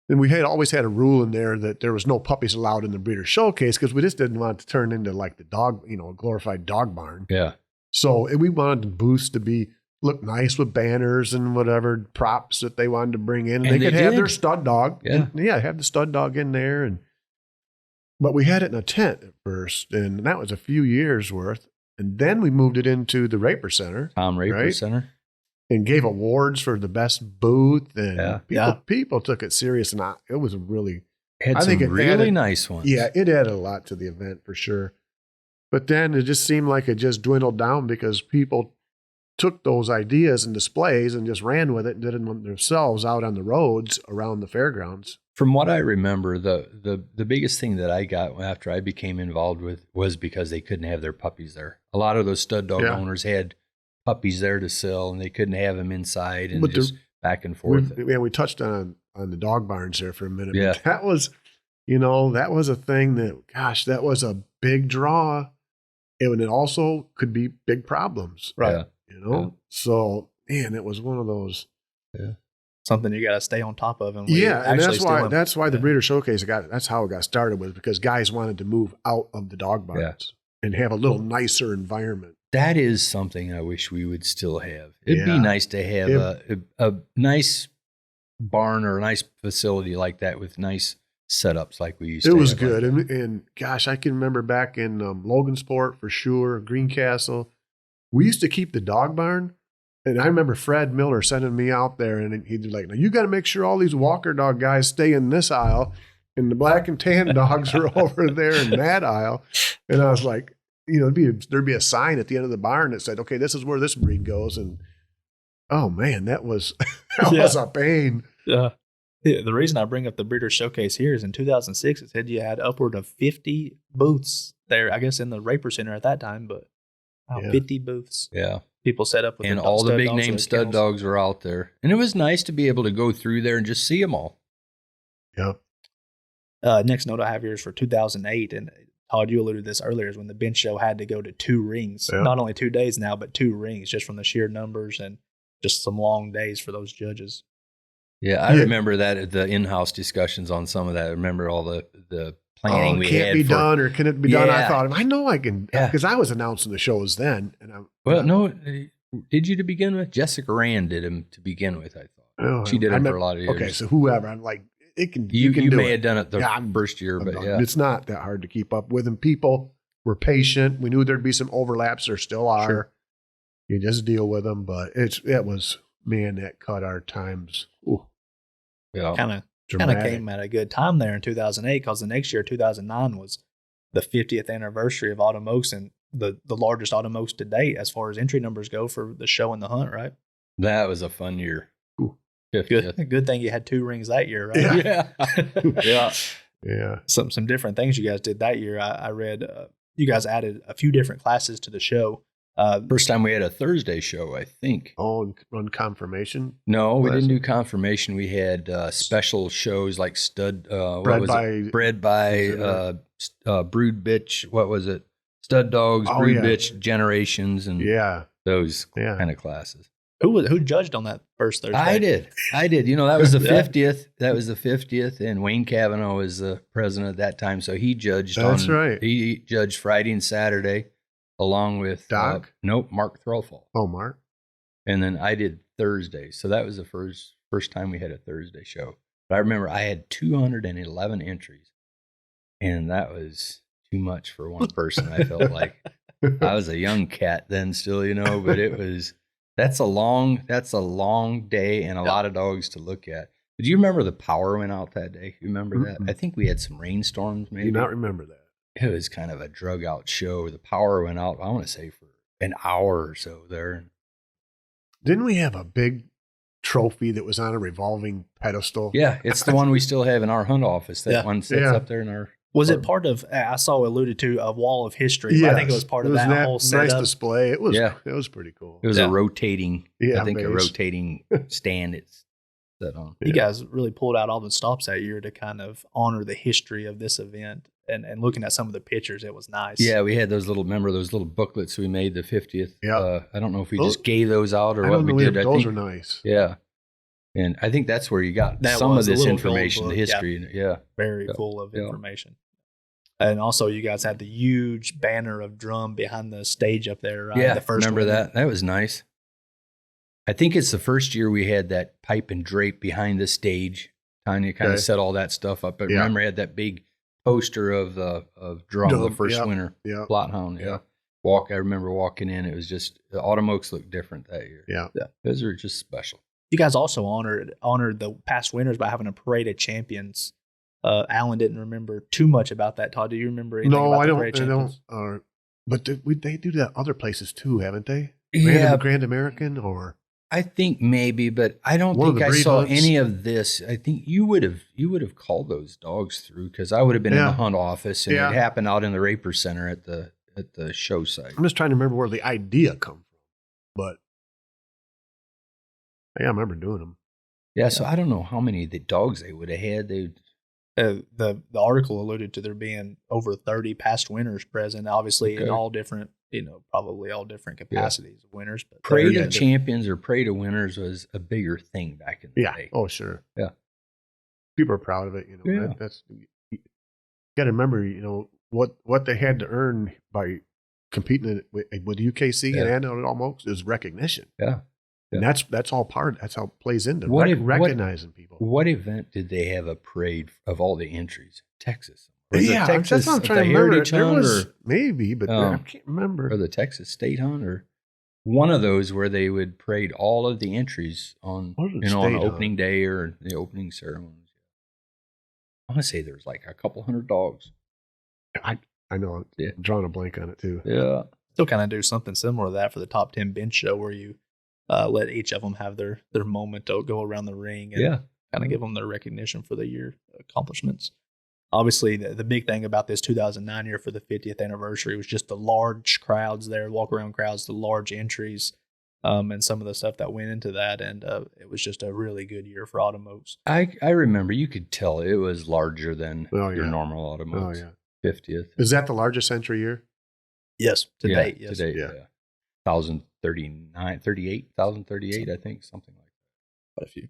And we had always had a rule in there that there was no puppies allowed in the breeder showcase because we just didn't want it to turn into like the dog, a glorified dog barn. Yeah. So we wanted the booths to look nice with banners and whatever props that they wanted to bring in. And they could have their stud dog. Yeah. Have the stud dog in there. But we had it in a tent at first, and that was a few years worth. And then we moved it into the Raper Center. Tom Raper Center. And gave awards for the best booth, and Yeah. people took it serious, and it was really. I think it really added, nice ones. Yeah, it added a lot to the event for sure. But then it just seemed like it just dwindled down because people took those ideas and displays and just ran with it and did it themselves out on the roads around the fairgrounds. From what I remember, the biggest thing that I got after I became involved with was because they couldn't have their puppies there. A lot of those stud dog owners had puppies there to sell, and they couldn't have them inside and just back and forth. We touched on the dog barns there for a minute. Yeah. But that was, that was a thing that was a big draw. And it also could be big problems. Right. Yeah. So, man, it was one of those. Yeah. Something you got to stay on top of. And and that's why the breeder showcase that's how it got started with, because guys wanted to move out of the dog barns and have a little nicer environment. That is something I wish we would still have. It'd be nice to have a nice barn or a nice facility like that with nice setups like we used to have. It was good. And gosh, I can remember back in Logansport for sure, Greencastle, we used to keep the dog barn. And I remember Fred Miller sending me out there, and he'd be like, now you got to make sure all these walker dog guys stay in this aisle, and the black and tan dogs are over there in that aisle. And I was like, there'd be a sign at the end of the barn that said, okay, this is where this breed goes. And oh man, that was was a pain. Yeah. The reason I bring up the breeder showcase here is in 2006, it said you had upward of 50 booths there, I guess in the Raper Center at that time, but 50 booths. Yeah. People set up with and all the big name stud dogs were out there. And it was nice to be able to go through there and just see them all. Yep. Next note I have here is for 2008. And Todd, you alluded to this earlier, is when the bench show had to go to 2 rings. Yeah. Not only 2 days now, but 2 rings, just from the sheer numbers and just some long days for those judges. Yeah, I remember that at the in-house discussions on some of that. I remember all the planning we had. Can't be done, or can it be done? I Yeah. thought, I know I can, because I was announcing the shows then. No, did you to begin with? Jessica Rand did them to begin with, I thought. She did them for a lot of years. Okay, so whoever, I'm like, it can. You can do may it. have done it the first year, but it's not that hard to keep up with. And people were patient. We knew there'd be some overlaps. There still are. Sure. You just deal with them, but it was, man, that cut our times. Ooh. Yeah. Kind of came at a good time there in 2008, because the next year, 2009, was the 50th anniversary of Autumn Oaks, and the largest Autumn Oaks to date as far as entry numbers go for the show and the hunt, right? That was a fun year. Ooh. Good thing you had 2 rings that year, right? Yeah. Yeah. Some different things you guys did that year. I read you guys added a few different classes to the show. First time we had a Thursday show, I think. Oh, on confirmation? No, we didn't do confirmation. We had special shows like stud. Bred by brood bitch. What was it? Stud dogs, brood bitch generations, and those kind of classes. Who judged on that first Thursday? I did. That was the 50th. That was the 50th, and Wayne Cavanaugh was the president at that time, so he judged. That's right. He judged Friday and Saturday, along with Doc. Mark Threlfall. Oh, Mark. And then I did Thursday. So that was the first time we had a Thursday show. But I remember I had 211 entries. And that was too much for one person, I felt like. I was a young cat then still, but that's a long day and a lot of dogs to look at. But do you remember the power went out that day? You remember that? I think we had some rainstorms maybe. Do not remember that. It was kind of a drug out show. The power went out, I want to say, for an hour or so there. Didn't we have a big trophy that was on a revolving pedestal? Yeah, it's the one we still have in our hunt office. That one sits up there in our... Was it part of, I saw alluded to, a wall of history? Yes. I think it was part of that whole setup. Nice display. It was pretty cool. It was a rotating, I think base. a rotating stand it's set on. You guys really pulled out all the stops that year to kind of honor the history of this event. And looking at some of the pictures, it was nice. Yeah, we had those little booklets we made the 50th. Yeah. I don't know if we just gave those out or what we did. Those are nice. Yeah. And I think that's where you got some of this information, the history. Yeah. Very full of information. And also you guys had the huge banner of drum behind the stage up there. Yeah, the first remember one. that? That was nice. I think it's the first year we had that pipe and drape behind the stage. Tanya kind of set all that stuff up. But remember, I had that big poster of drum the first winter. Yeah. Bloodhound. Yeah. I remember walking in. It was just, the Autumn Oaks looked different that year. Yeah. Those are just special. You guys also honored the past winners by having a parade of champions. Allen didn't remember too much about that. Todd, do you remember anything about the parade of champions? But they do that other places too, haven't they? Grand American or... I think maybe, but I don't think I saw any of this. I think you would have called those dogs through because I would have been in the hunt office and it happened out in the Raper Center at the show site. I'm just trying to remember where the idea come from, but I remember doing them. Yeah, so I don't know how many the dogs they would have had. The article alluded to there being over 30 past winners present, obviously in all different, probably all different capacities of winners. But parade of champions or parade of winners was a bigger thing back in the day. Oh, sure. Yeah. People are proud of it. That's you got to remember, what they had to earn by competing with UKC and Autumn Oaks is recognition. Yeah. And that's all that's how it plays into recognizing people. What event did they have a parade of all the entries? Texas. Texas, that's what I'm trying to remember. There was maybe, but I can't remember. Or the Texas State Hunt, or one of those where they would parade all of the entries on on opening day or the opening ceremonies. I want to say there's like a couple hundred dogs. I know. I'm drawing a blank on it too. Yeah. Still kind of do something similar to that for the top 10 bench show where you let each of them have their moment to go around the ring and kind of give them their recognition for the year accomplishments. Obviously, the big thing about this 2009 year for the 50th anniversary was just the large crowds there, walk-around crowds, the large entries, and some of the stuff that went into that. And it was just a really good year for Autumn Oaks. I remember you could tell it was larger than your normal Autumn Oaks. 50th. Is that the largest entry year? Yes, to date. Yes. To date, 1,038, I think, something like that. Quite a few.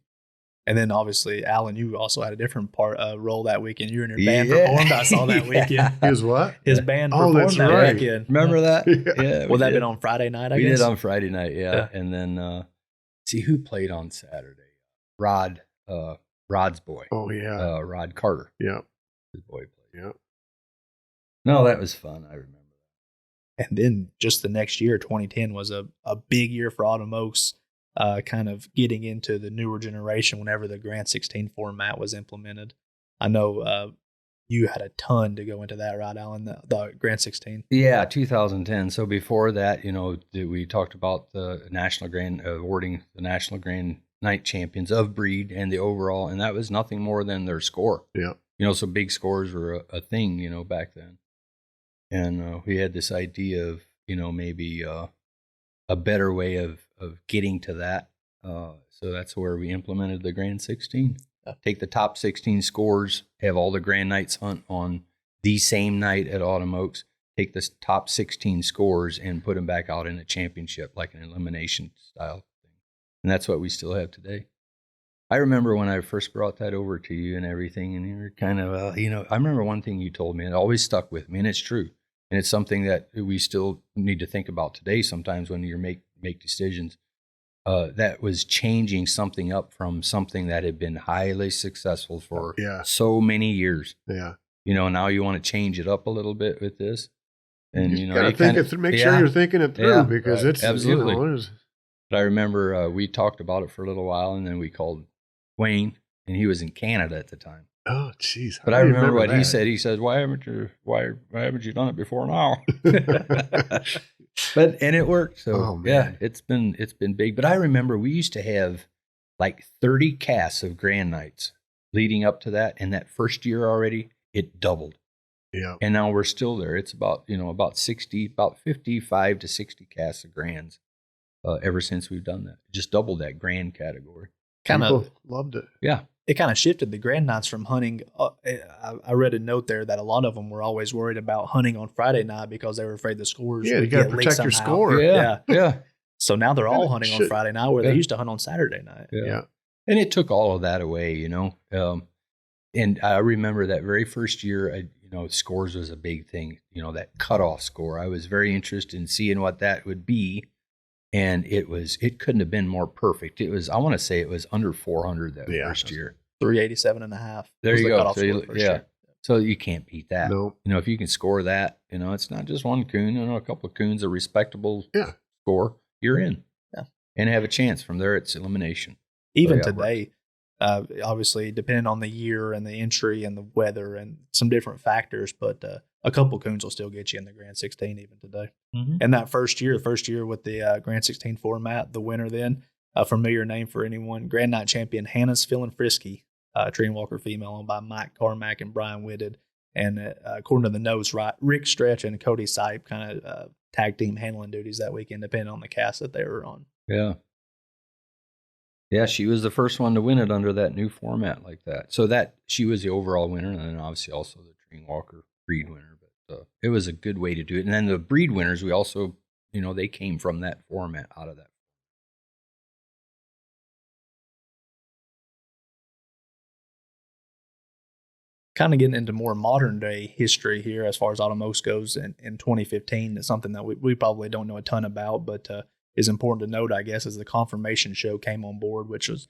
And then obviously, Allen, you also had a different role that weekend. You and your band performed. I saw that weekend. His what? His band performed that weekend. Remember that? Well, that been on Friday night, I guess? We did on Friday night, yeah. And then, see who played on Saturday? Rod's boy. Oh, yeah. Rod Carter. Yeah. His boy played. Yeah. No, that was fun. I remember. And then just the next year, 2010, was a big year for Autumn Oaks, kind of getting into the newer generation whenever the Grand 16 format was implemented. I know you had a ton to go into that, right, Allen, the Grand 16? Yeah, 2010. So before that, we talked about the National Grand, awarding the National Grand Night Champions of breed and the overall, and that was nothing more than their score. Yeah. So big scores were a thing, back then. And we had this idea of, maybe a better way of getting to that. So that's where we implemented the Grand 16. Take the top 16 scores, have all the Grand Nights hunt on the same night at Autumn Oaks, take the top 16 scores and put them back out in a championship, like an elimination style thing. And that's what we still have today. I remember when I first brought that over to you and everything, and you were kind of, I remember one thing you told me, and it always stuck with me, and it's true. And it's something that we still need to think about today sometimes when you make decisions. that was changing something up from something that had been highly successful for so many years. Yeah. Now you want to change it up a little bit with this. And, you got to think it through, make sure you're thinking it through because it's absolutely. But I remember we talked about it for a little while, and then we called Wayne, and he was in Canada at the time. Oh, jeez. But I remember what he said. He said, why haven't you done it before now? And it worked. So it's been big. But I remember we used to have like 30 casts of grand nights leading up to that. And that first year already, it doubled. Yeah. And now we're still there. It's about 55 to 60 casts of grands ever since we've done that. Just doubled that grand category. Kind of loved it. Yeah. It kind of shifted the grand nights from hunting. I read a note there that a lot of them were always worried about hunting on Friday night because they were afraid the scores. Yeah, you got to protect your score. Yeah. So now they're all hunting on Friday night where they used to hunt on Saturday night. Yeah. And it took all of that away, and I remember that very first year, scores was a big thing, that cutoff score. I was very interested in seeing what that would be. And it couldn't have been more perfect. I want to say it was under 400 that first year. 387.5. There you go. So you can't beat that. No. If you can score that, it's not just one coon, a couple of coons, a respectable score, you're in. Yeah. And have a chance. From there, it's elimination. Even today, obviously, depending on the year and the entry and the weather and some different factors, but a couple coons will still get you in the Grand 16 even today. Mm-hmm. And that first year with the Grand 16 format, the winner then, a familiar name for anyone, Grand Night champion Hannah's Feeling Frisky, Tree Walker female owned by Mike Carmack and Brian Whitted. And according to the notes, Rick Stretch and Cody Sipe kind of tag team handling duties that weekend, depending on the cast that they were on. Yeah. Yeah, she was the first one to win it under that new format like that. So that she was the overall winner, and then obviously also the Tree Walker breed winner. But it was a good way to do it. And then the breed winners, we also, they came from that format, out of that. Kind of getting into more modern day history here as far as Autumn Oaks goes in 2015. It's something that we probably don't know a ton about, but is important to note, I guess, as the confirmation show came on board, which was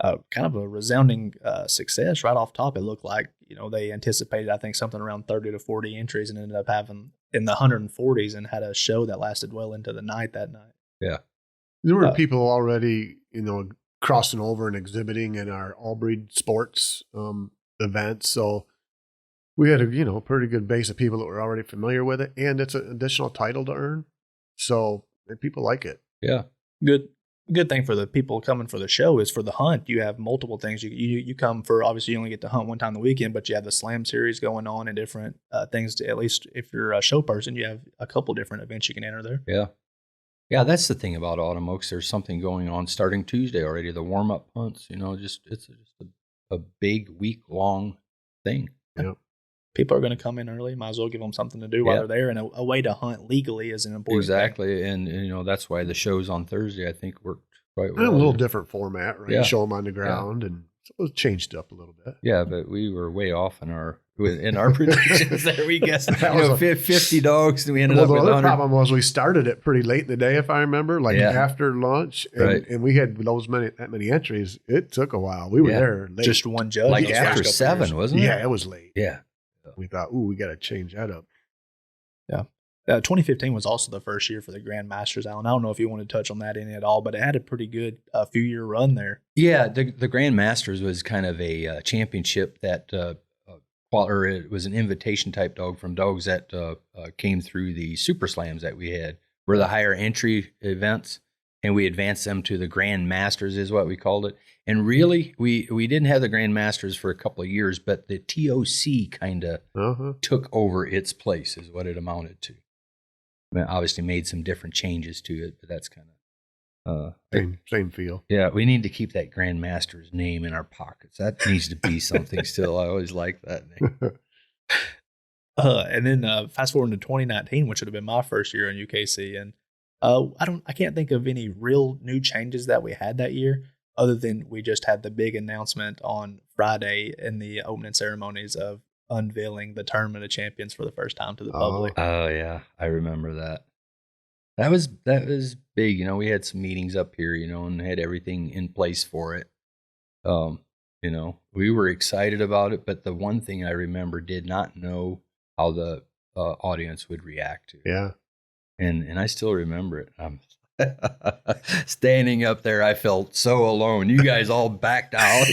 kind of a resounding success right off top. It looked like, they anticipated, I think, something around 30 to 40 entries and ended up having in the 140s and had a show that lasted well into the night that night. Yeah. There were people already, crossing over and exhibiting in our all breed sports events. So we had a, pretty good base of people that were already familiar with it, and it's an additional title to earn. So people like it. Yeah. Good thing for the people coming for the show is for the hunt. You have multiple things. You come for, obviously you only get to hunt one time a weekend, but you have the slam series going on and different things. At least if you're a show person, you have a couple different events you can enter there. Yeah. Yeah, that's the thing about Autumn Oaks. There's something going on starting Tuesday already. The warm-up hunts, it's just a big week-long thing. Yep. People are going to come in early. Might as well give them something to do while they're there. And a way to hunt legally is an important thing. And that's why the shows on Thursday, I think, worked quite well. And a little different format, right? Yeah. Show them on the ground, and so it changed up a little bit. Yeah, but we were way off in our predictions there. We guessed 50 dogs, and we ended up with 100. The other problem was we started it pretty late in the day, if I remember, after lunch, and we had that many entries. It took a while. We were there late. Just one judge. After 7, wasn't it? Yeah, it was late. Yeah. We thought, we got to change that up. Yeah. 2015 was also the first year for the Grand Masters, Alan. I don't know if you want to touch on that any at all, but it had a pretty good few-year run there. Yeah, the Grand Masters was kind of a championship that, or it was an invitation-type dog from dogs that came through the Super Slams that we had, were the higher entry events, and we advanced them to the Grand Masters is what we called it. And really, we didn't have the Grand Masters for a couple of years, but the TOC kind of took over its place is what it amounted to. I mean, obviously made some different changes to it, but that's kind of same feel. Yeah, we need to keep that Grand Master's name in our pockets. That needs to be something still. I always like that name. And then fast forward to 2019, which would have been my first year in UKC, and I can't think of any real new changes that we had that year, other than we just had the big announcement on Friday in the opening ceremonies of unveiling the Tournament of Champions for the first time to the public. Oh yeah, I remember that. That was big. You know, we had some meetings up here, you know, and had everything in place for it. You know, we were excited about it, but the one thing I remember, did not know how the audience would react to. Yeah. And I still remember it. I'm standing up there, I felt so alone. You guys all backed out.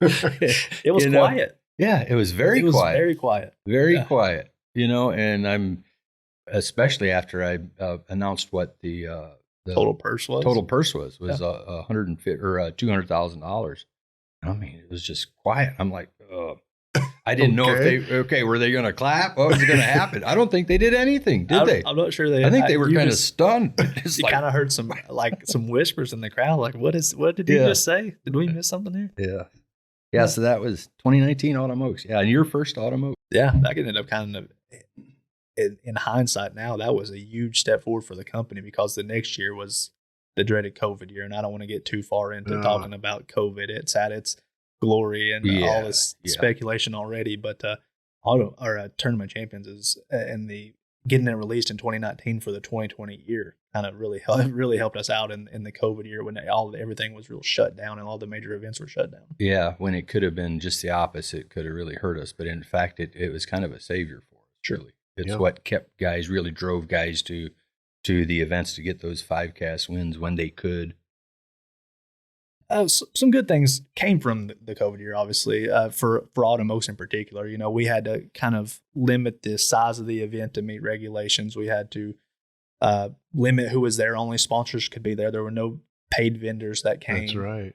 It was quiet. Yeah, it was very quiet. Very quiet. Very quiet. You know, and I'm, especially after I announced what the total purse was. Total purse was $150 or $200,000. I mean, it was just quiet. I'm like, I didn't know if were they going to clap? What was going to happen? I don't think they did anything, did they? I'm not sure they. I think they were kind of stunned. You kind of heard some whispers in the crowd, like, what did he just say? Did we miss something here? Yeah. Yeah, so that was 2019 Autumn Oaks. Yeah, and your first Autumn Oaks. Yeah, that ended up kind of, in hindsight now, that was a huge step forward for the company, because the next year was the dreaded COVID year. And I don't want to get too far into talking about COVID. It's at its glory and all this speculation already. But Tournament Champions is getting it released in 2019 for the 2020 year kind of really helped us out in the COVID year when everything was real shut down and all the major events were shut down. Yeah, when it could have been just the opposite, it could have really hurt us. But in fact, it was kind of a savior for us. Really, it's what kept guys, really drove guys to the events to get those 5-cast wins when they could. Some good things came from the COVID year, obviously, for Autumn Oaks in particular. You know, we had to kind of limit the size of the event to meet regulations. We had to limit who was there. Only sponsors could be there. There were no paid vendors that came. That's right.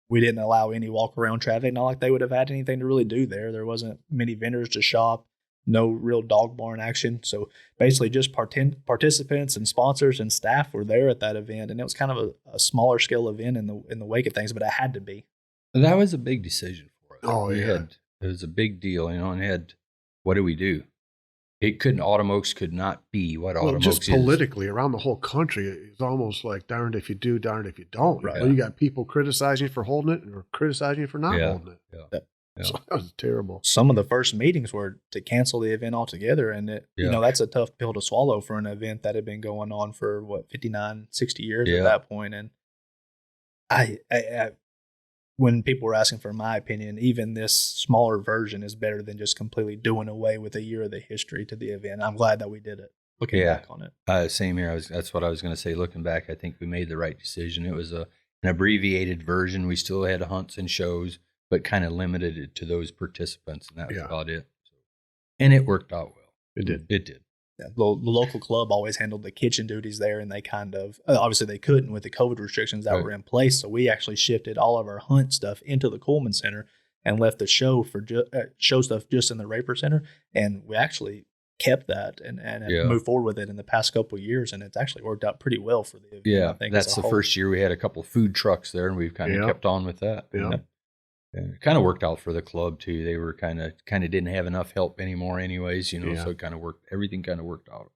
We didn't allow any walk-around traffic. Not like they would have had anything to really do there. There wasn't many vendors to shop. No real dog barn action. So basically just participants and sponsors and staff were there at that event. And it was kind of a smaller scale event in the wake of things, but it had to be. That was a big decision for us. Oh, it was a big deal, you know, and what do we do? Autumn Oaks could not be what Autumn Oaks is. Just politically around the whole country, it's almost like darned if you do, darned if you don't. Right. You got people criticizing you for holding it or criticizing you for not holding it. Yeah. So that was terrible. Some of the first meetings were to cancel the event altogether. And you know, that's a tough pill to swallow for an event that had been going on for 59, 60 years at that point. And I when people were asking for my opinion, even this smaller version is better than just completely doing away with a year of the history to the event. I'm glad that we did it. Looking back on it. Same here. That's what I was going to say. Looking back, I think we made the right decision. It was an abbreviated version. We still had hunts and shows, but kind of limited it to those participants, and that was about it. And it worked out well. It did. Yeah, the local club always handled the kitchen duties there, and they kind of, obviously they couldn't with the COVID restrictions that were in place, so we actually shifted all of our hunt stuff into the Coleman Center and left the show for show stuff just in the Raper Center, and we actually kept that and moved forward with it in the past couple of years, and it's actually worked out pretty well for the event. Yeah, I think that's the first year we had a couple food trucks there, and we've kind of kept on with that. Yeah. And it kind of worked out for the club too. They were kind of didn't have enough help anymore, anyways. You know, so it kind of worked. Everything kind of worked out.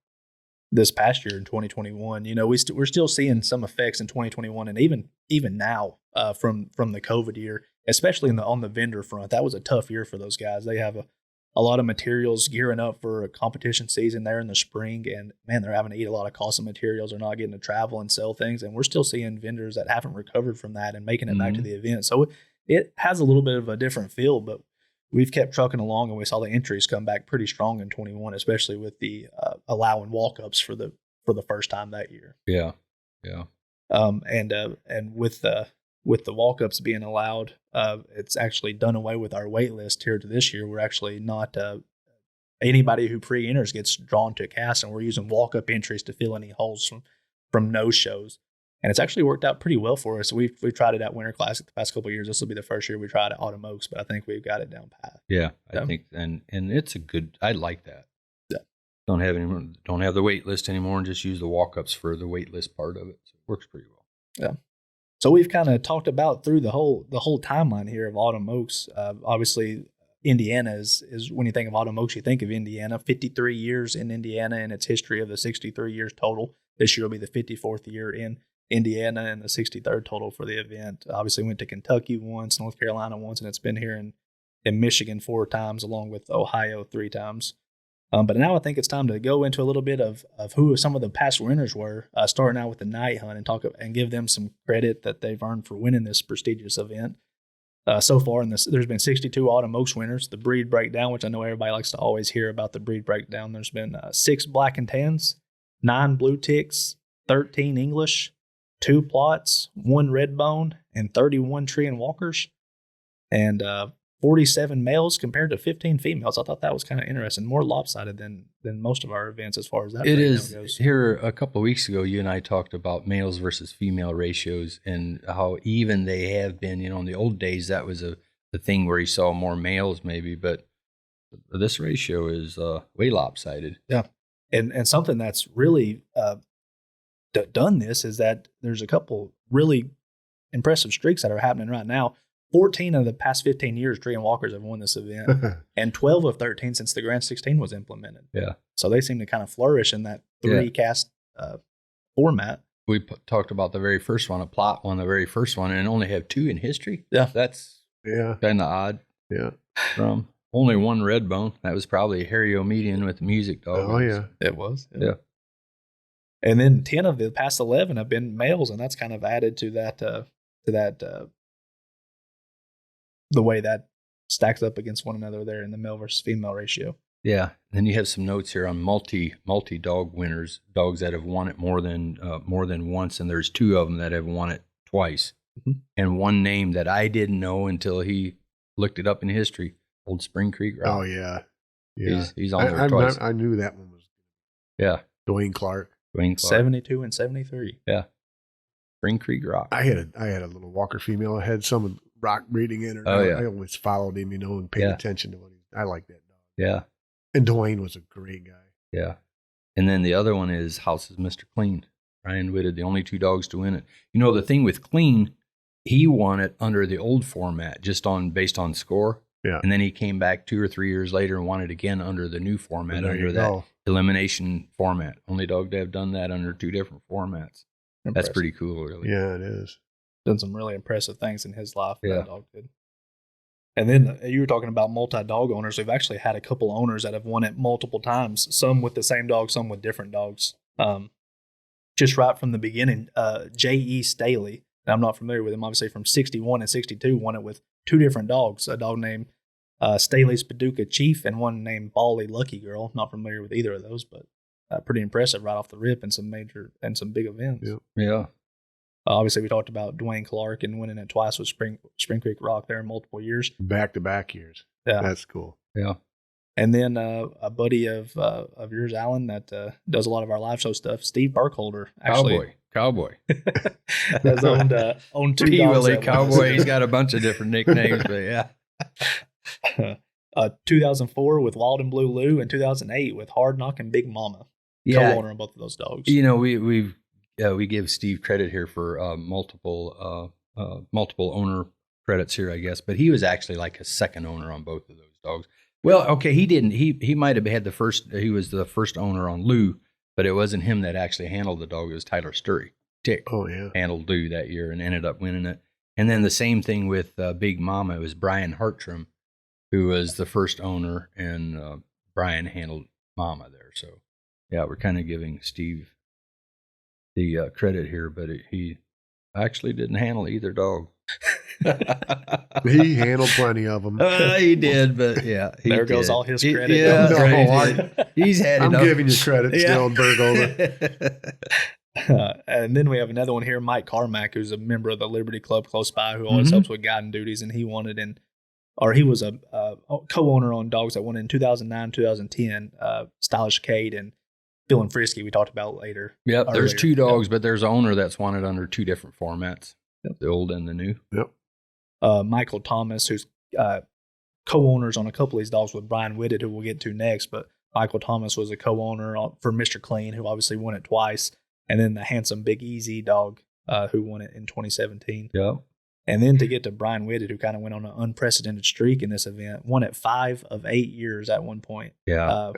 This past year in 2021, you know, we're still seeing some effects in 2021, and even now from the COVID year, especially on the vendor front. That was a tough year for those guys. They have a lot of materials gearing up for a competition season there in the spring, and man, they're having to eat a lot of cost of materials. They're not getting to travel and sell things, and we're still seeing vendors that haven't recovered from that and making it back to the event. So it has a little bit of a different feel, but we've kept trucking along, and we saw the entries come back pretty strong in 21, especially with the allowing walk-ups for the first time that year. Yeah. And with the walk-ups being allowed, it's actually done away with our wait list here to this year. We're actually not anybody who pre-enters gets drawn to a cast, and we're using walk-up entries to fill any holes from no shows. And it's actually worked out pretty well for us. We've tried it at Winter Classic the past couple of years. This will be the first year we tried at Autumn Oaks, but I think we've got it down pat. Yeah, I think, and it's a good. I like that. Yeah. Don't have the wait list anymore, and just use the walk-ups for the wait list part of it. So it works pretty well. Yeah. So we've kind of talked about through the whole timeline here of Autumn Oaks. Obviously, Indiana is when you think of Autumn Oaks, you think of Indiana. 53 years in Indiana in its history of the 63 years total. This year will be the 54th year in Indiana and the 63rd total for the event. Obviously went to Kentucky once, North Carolina once, and it's been here in Michigan 4 times, along with Ohio 3 times. But now I think it's time to go into a little bit of who some of the past winners were, starting out with the night hunt and give them some credit that they've earned for winning this prestigious event. So far, there's been 62 autumn oaks winners. The breed breakdown, which I know everybody likes to always hear about the breed breakdown. There's been 6 black and tans, 9 blue ticks, 13 English, 2 plots, 1 red bone, and 31 tree and walkers, and 47 males compared to 15 females. I thought that was kind of interesting, more lopsided than most of our events as far as that. It is. Goes. Here a couple of weeks ago, you and I talked about males versus female ratios and how even they have been. In the old days, that was the thing where you saw more males maybe, but this ratio is way lopsided. Yeah, and something that's really done this is that there's a couple really impressive streaks that are happening right now. 14 of the past 15 years, tree and walkers have won this event, and 12 of 13 since the Grand 16 was implemented. Yeah. So they seem to kind of flourish in that 3-cast format. We talked about the very first one, a plot one, the very first one, and only have 2 in history. Yeah. That's kind of odd. Yeah. From only 1 red bone. That was probably a Harry O'Median with the music dog. Oh, yeah. It was. Yeah. And then 10 of the past 11 have been males, and that's kind of added to that, the way that stacks up against one another there in the male versus female ratio. Yeah. Then you have some notes here on multi dog winners, dogs that have won it more than once, and there's 2 of them that have won it twice. Mm-hmm. And one name that I didn't know until he looked it up in history, Old Spring Creek Rock. Oh yeah. Yeah. He's on there twice. I knew that one was. Yeah. Dwayne Clark. 72 and 73. Yeah. Spring Creek Rock. I had a little Walker female. I had some rock breeding in her. I always followed him, and paid attention to I like that dog. Yeah. And Dwayne was a great guy. Yeah. And then the other one is House's Mr. Clean. Ryan Whitted, the only 2 dogs to win it. The thing with Clean, he won it under the old format, just based on score. Yeah. And then he came back 2 or 3 years later and won it again under the new format, under that elimination format. Only dog to have done that under 2 different formats. Impressive. That's pretty cool, really. Yeah, it is. Done some really impressive things in his life. Yeah. That dog did. And then you were talking about multi-dog owners. We've actually had a couple owners that have won it multiple times, some with the same dog, some with different dogs. Just right from the beginning, J.E. Staley, I'm not familiar with him, obviously from 61 and 62, won it with 2 different dogs, a dog named Staley's Paducah Chief and one named Bally Lucky Girl. Not familiar with either of those, but pretty impressive right off the rip in some big events. Yep. Yeah. Obviously, we talked about Dwayne Clark and winning it twice with Spring Creek Rock there in multiple years. Back-to-back years. Yeah. That's cool. Yeah. And then a buddy of yours, Alan, that does a lot of our live show stuff, Steve Burkholder. Actually, Cowboy. Has owned 2 dogs. Cowboy. He's got a bunch of different nicknames, but yeah. 2004 with Wild and Blue Lou, and 2008 with Hard Knock and Big Mama. Yeah. Co-owner on both of those dogs. We give Steve credit here for multiple owner credits here, I guess, but he was actually like a second owner on both of those dogs. Well, okay, he didn't. He might have had he was the first owner on Lou, but it wasn't him that actually handled the dog. It was Tyler Sturry. Tick handled Lou that year and ended up winning it. And then the same thing with Big Mama. It was Brian Hartram who was the first owner, and Brian handled Mama there. So, yeah, we're kind of giving Steve the credit here, but he actually didn't handle either dog. He handled plenty of them. He did, but yeah. There goes all his credit. Yeah, he's had I'm enough. giving you credit still, Burkholder. And then we have another one here, Mike Carmack, who's a member of the Liberty Club close by, who always helps with guiding duties, and he was a co-owner on dogs that won in 2009, 2010, Stylish Cade and Feeling Frisky, we talked about later. Yep, there's 2 dogs, but there's an owner that's won it under 2 different formats, the old and the new. Yep. Michael Thomas, who's co-owners on a couple of these dogs with Brian Whitted, who we'll get to next, but Michael Thomas was a co-owner for Mr. Clean, who obviously won it twice, and then the handsome Big Easy dog, who won it in 2017. Yep. And then to get to Brian Whitted, who kind of went on an unprecedented streak in this event, won it 5 of 8 years at one point. Yeah.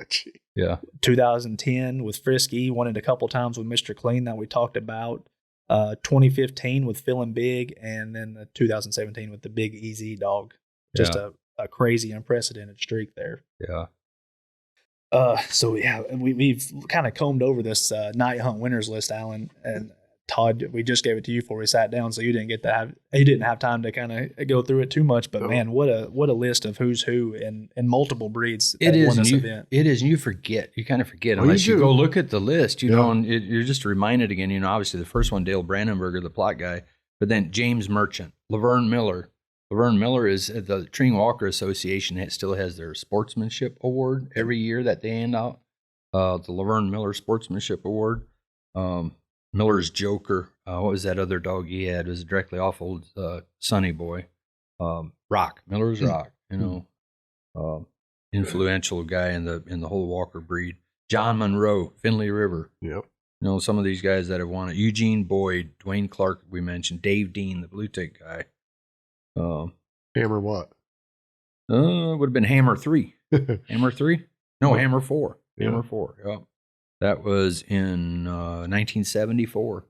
2010 with Frisky, won it a couple times with Mr. Clean that we talked about. 2015 with Feeling Big, and then 2017 with the Big Easy dog. Just a crazy, unprecedented streak there. Yeah. So yeah, we've kind of combed over this night hunt winners list, Alan and Todd. We just gave it to you before we sat down, so you didn't have time to kind of go through it too much. But man, what a list of who's who in multiple breeds. It is. Won this event. It is. And you kind of forget unless you go look at the list, you know, and you're just reminded again. You know, obviously the first one, Dale Brandenburger, the plot guy, but then James Merchant, Laverne Miller. Laverne Miller is the Treeing Walker Association. It still has their sportsmanship award every year that they hand out. The Laverne Miller Sportsmanship Award. Miller's Joker. What was that other dog he had? It was directly off old Sonny Boy. Rock. Miller's Rock. You know, influential guy in the whole Walker breed. John Monroe, Finley River. Yep. You know, some of these guys that have won it. Eugene Boyd, Dwayne Clark, we mentioned. Dave Dean, the blue tick guy. Hammer what? It would have been Hammer 3. Hammer 3? No, Hammer 4. Yeah. Hammer 4, yeah. That was in 1974.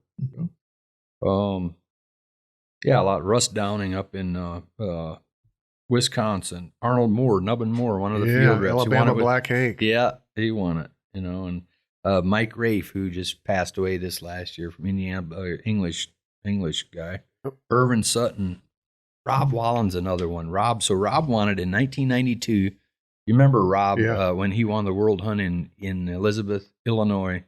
Yeah, a lot. Russ Downing up in Wisconsin. Arnold Moore, Nubbin Moore, one of the field reps. Alabama Black Hank. Yeah, he won it, you know. And Mike Rafe, who just passed away this last year from Indiana, English guy. Irvin Sutton. Rob Wallen's another one. Rob won it in 1992. You remember Rob when he won the World Hunt in Elizabeth, Illinois,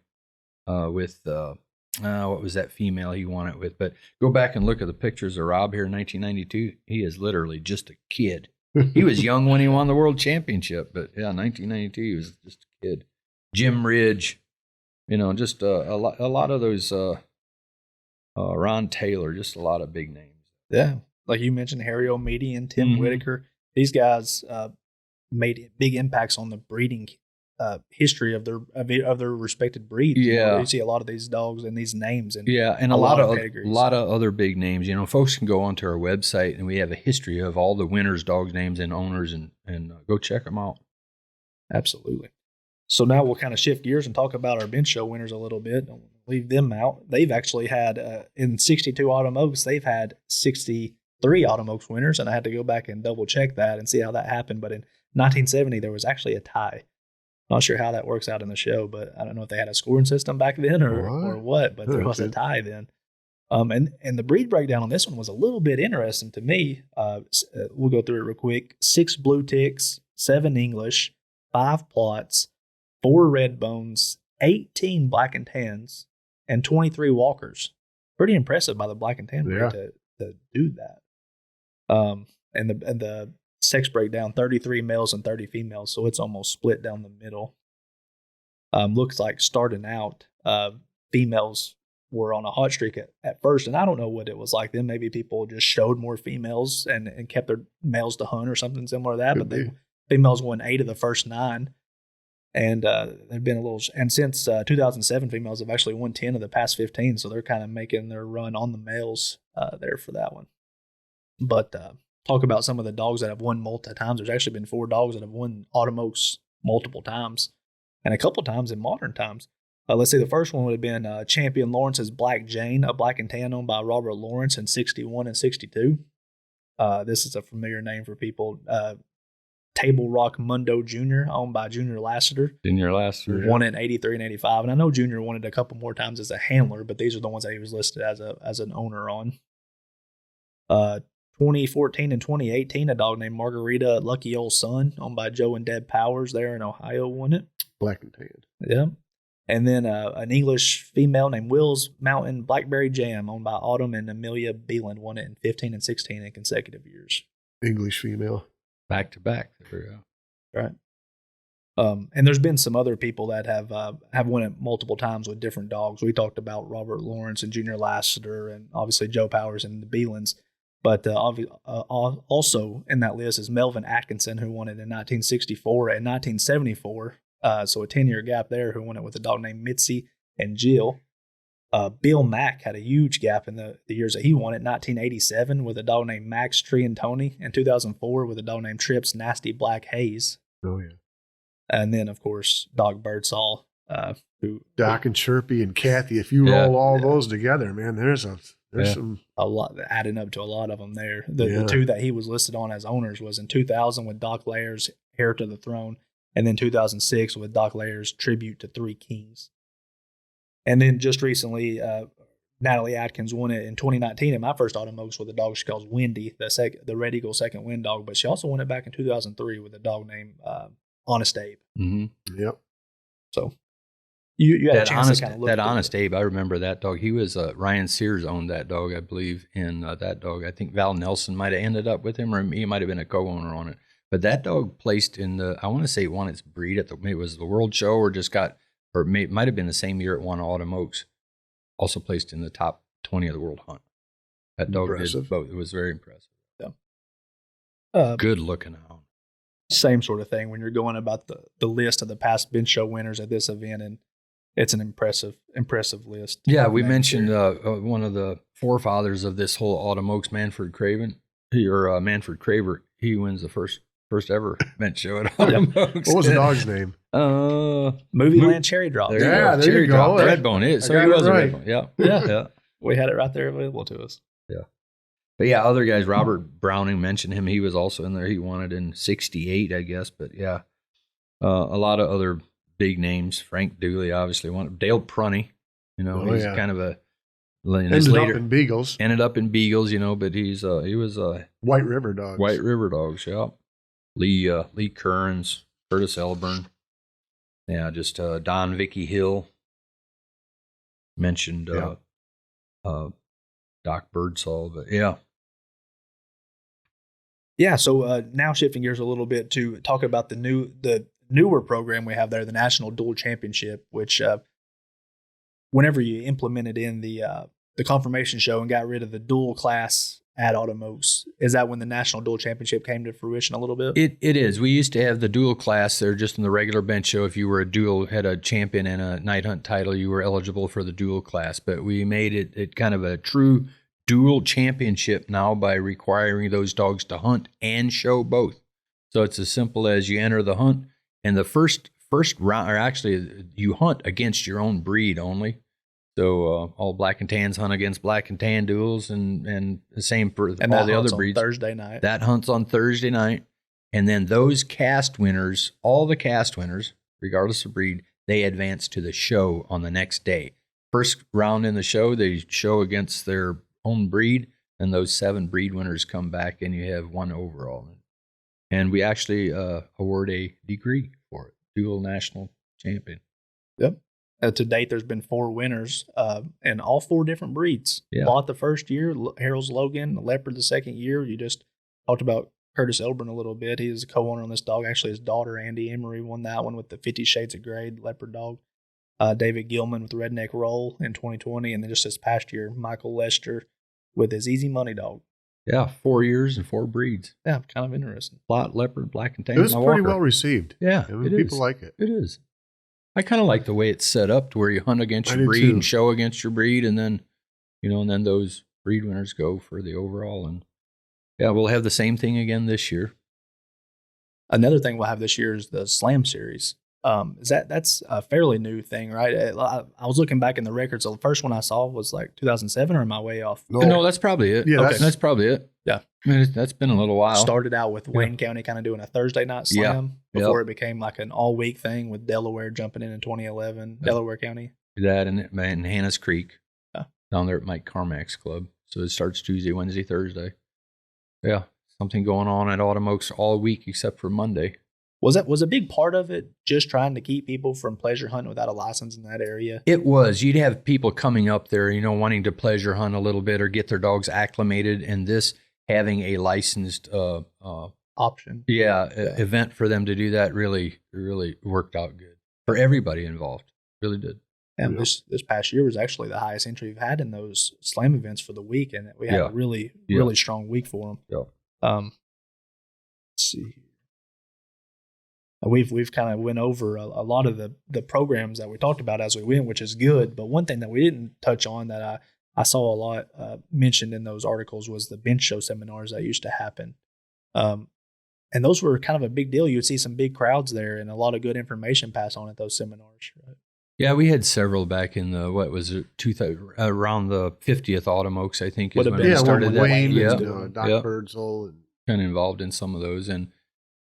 with what was that female he won it with? But go back and look at the pictures of Rob here in 1992. He is literally just a kid. He was young when he won the World Championship, but yeah, 1992 he was just a kid. Jim Ridge, you know, just a lot of those. Ron Taylor, just a lot of big names. Yeah. Like you mentioned, Harry O'Meady and Tim Whitaker. These guys made big impacts on the breeding history of their respected breeds. Yeah, you know, you see a lot of these dogs and these names, and and a lot of other big names. You know, folks can go onto our website, and we have a history of all the winners' dogs' names and owners, and go check them out. Absolutely. So now we'll kind of shift gears and talk about our bench show winners a little bit. Don't leave them out. They've actually had in 62 Autumn Oaks, they've had 63 Autumn Oaks winners, and I had to go back and double check that and see how that happened. But in 1970, there was actually a tie. Not sure how that works out in the show, but I don't know if they had a scoring system back then or what, but there was a tie then. And the breed breakdown on this one was a little bit interesting to me. We'll go through it real quick. 6 blue ticks, 7 English, 5 plots, 4 red bones, 18 black and tans, and 23 walkers. Pretty impressive by the black and tan breed to do that. And the sex breakdown, 33 males and 30 females, so it's almost split down the middle. Looks like starting out, females were on a hot streak at first, and I don't know what it was like then. Maybe people just showed more females and kept their males to hunt or something similar to that. But females won 8 of the first 9, and they've been a little. And since 2007, females have actually won 10 of the past 15, so they're kind of making their run on the males there for that one. But talk about some of the dogs that have won multiple times. There's actually been 4 dogs that have won Autumn Oaks multiple times, and a couple times in modern times. Let's see, the first one would have been Champion Lawrence's Black Jane, a black and tan owned by Robert Lawrence in 61 and 62. This is a familiar name for people. Table Rock Mundo Jr., owned by Junior Lassiter. Won it in 83 and 85. And I know Junior won it a couple more times as a handler, but these are the ones that he was listed as an owner on. 2014 and 2018, a dog named Margarita Lucky Old Son, owned by Joe and Deb Powers there in Ohio, won it. Black and tan. Yeah. And then an English female named Wills Mountain Blackberry Jam, owned by Autumn and Amelia Beeland, won it in 15 and 16 in consecutive years. English female. Back to back. There we go. Right. And there's been some other people that have won it multiple times with different dogs. We talked about Robert Lawrence and Junior Lassiter, and obviously Joe Powers and the Beelands. But also in that list is Melvin Atkinson, who won it in 1964 and 1974. So a 10-year gap there, who won it with a dog named Mitzi and Jill. Bill Mack had a huge gap in the years that he won it. 1987 with a dog named Max Triantoni, and 2004 with a dog named Trips Nasty Black Haze. Oh, yeah. And then, of course, Dog Birdsall. Who Doc and Chirpy and Kathy, if you roll all those together, man, there's some a lot adding up to a lot of them there. The 2 that he was listed on as owners was in 2000 with Doc Layer's Heir to the Throne, And then 2006 with Doc Layer's Tribute to Three Kings. And then just recently, Natalie Atkins won it in 2019 in my first Automogs with a dog she calls Wendy, the Red Eagle second win dog. But she also won it back in 2003 with a dog named Honest Abe. Mm-hmm. Yep. So you had a chance to kind of look that Honest Abe, I remember that dog. He was Ryan Sears owned that dog, I believe, and that dog, I think Val Nelson might have ended up with him, or he might have been a co-owner on it. But that dog placed in I want to say it won its breed at maybe it was the World Show or it might have been the same year it won Autumn Oaks. Also placed in the top 20 of the World Hunt. That dog did both. It was very impressive. Yeah. Good looking hound. Same sort of thing when you're going about the list of the past bench show winners at this event, and it's an impressive list. Yeah, we mentioned one of the forefathers of this whole Autumn Oaks, Manfred Craven, Manfred Craver. He wins the first ever bench show at Autumn Oaks. What was the dog's name? Movie Land Cherry Drop. There Cherry you Drop. go. Redbone. So he was right. Yeah. We had it right there available to us. Yeah. But yeah, other guys, Robert Browning mentioned him. He was also in there. He won it in 68, I guess. But yeah, a lot of other big names. Frank Dooley obviously won it. Dale Prunny, he's kind of a... Ended up in Beagles. But he was White River Dogs. White River Dogs, yeah. Lee Kearns, Curtis Elburn. Yeah, just Don Vicky Hill. Mentioned Doc Birdsall, but yeah. Yeah, so now shifting gears a little bit to talk about the newer program we have there, the National Dual Championship, which whenever you implemented in the confirmation show and got rid of the dual class at Autumn Oaks, is that when the National Dual Championship came to fruition a little bit? It is. We used to have the dual class there just in the regular bench show. If you were had a champion and a night hunt title, you were eligible for the dual class. But we made it kind of a true dual championship now by requiring those dogs to hunt and show both. So it's as simple as you enter the hunt, and the first round, or actually you hunt against your own breed only. So all black and tans hunt against black and tan duels, and the same for all the other breeds. Thursday night. That hunts on Thursday night, and then those cast winners, all the cast winners, regardless of breed, they advance to the show on the next day. First round in the show, they show against their own breed, and those 7 breed winners come back, and you have 1 overall. And we actually award a degree for it, dual national champion. Yep. To date, there's been 4 winners, and all 4 different breeds. Yeah. Bought the first year, Harold's Logan, Leopard the second year. You just talked about Curtis Elburn a little bit. He is a co-owner on this dog. Actually, his daughter, Andy Emery, won that one with the 50 Shades of Grey Leopard dog. David Gilman with the Redneck Roll in 2020. And then just this past year, Michael Lester with his Easy Money dog. Yeah, 4 years and 4 breeds. Yeah, kind of interesting. Leopard, black and tan. It was pretty well received. Yeah, people like it. It is. I kind of like the way it's set up to where you hunt against your breed and show against your breed, and then, and then those breed winners go for the overall. And yeah, we'll have the same thing again this year. Another thing we'll have this year is the Slam Series. That's a fairly new thing, right? I was looking back in the records. So the first one I saw was like 2007, or am I way off? No, that's probably it. Yeah, that's probably it. Yeah. I mean, that's been a little while. Started out with Wayne County kind of doing a Thursday night slam before it became like an all-week thing with Delaware jumping in 2011, Delaware County. That and Hannah's Creek down there at Mike Carmack's club. So it starts Tuesday, Wednesday, Thursday. Yeah, something going on at Autumn Oaks all week except for Monday. Was a big part of it just trying to keep people from pleasure hunting without a license in that area? It was. You'd have people coming up there, wanting to pleasure hunt a little bit or get their dogs acclimated, and this having a licensed option. Event for them to do that really worked out good for everybody involved. Really did. And this past year was actually the highest entry we've had in those slam events for the week, and we had a really strong week for them. Yeah. Let's see. We've kind of went over a lot of the programs that we talked about as we went, which is good. But one thing that we didn't touch on that I saw a lot mentioned in those articles was the bench show seminars that used to happen. And those were kind of a big deal. You would see some big crowds there and a lot of good information passed on at those seminars. Right? Yeah, we had several back in the, around the 50th Autumn Oaks, I think, is when we started that. Wayne and Doc Birdsall. Kind of involved in some of those. And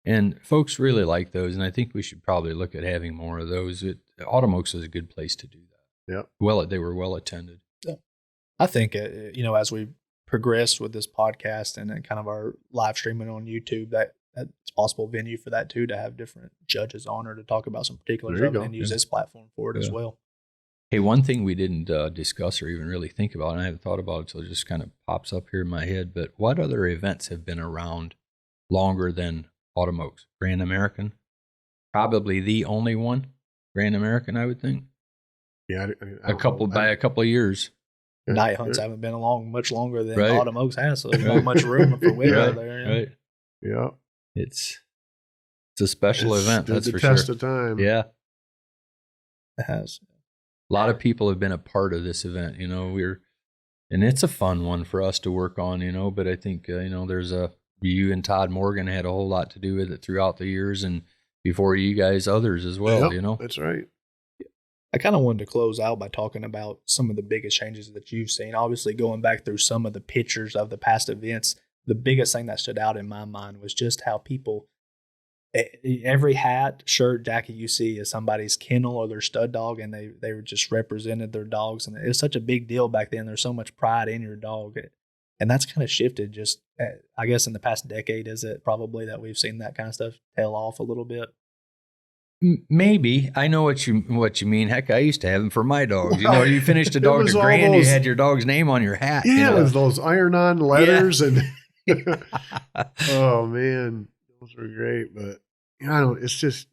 And folks really like those, and I think we should probably look at having more of those. Autumn Oaks is a good place to do that. Yep. They were well attended. Yeah. I think, as we progressed with this podcast and then kind of our live streaming on YouTube, that's a possible venue for that too, to have different judges on or to talk about some particulars of it and use this platform for it as well. Hey, one thing we didn't discuss or even really think about, and I haven't thought about it, so it just kind of pops up here in my head, but what other events have been around longer than Autumn Oaks? Grand American, probably the only one. Grand American, I would think. Yeah, a couple of years. Night hunts haven't been along much longer than Autumn Oaks has, so there's not much room for winter there. Right. Yeah. It's a special event. That's for sure. Test sure. of time. Yeah. It has. A lot of people have been a part of this event, and it's a fun one for us to work on, but I think, you and Todd Morgan had a whole lot to do with it throughout the years, and before you guys, others as well, That's right. I kind of wanted to close out by talking about some of the biggest changes that you've seen. Obviously, going back through some of the pictures of the past events, the biggest thing that stood out in my mind was just how people, every hat, shirt, jacket you see is somebody's kennel or their stud dog, and they were just represented their dogs. And it was such a big deal back then. There's so much pride in your dog. And that's kind of shifted just, I guess, in the past decade, is it probably that we've seen that kind of stuff tail off a little bit? Maybe. I know what you mean. Heck, I used to have them for my dogs. You finished a dog to grand, you had your dog's name on your hat. Yeah, it was those iron-on letters. And oh, man, those were great. But, it's just,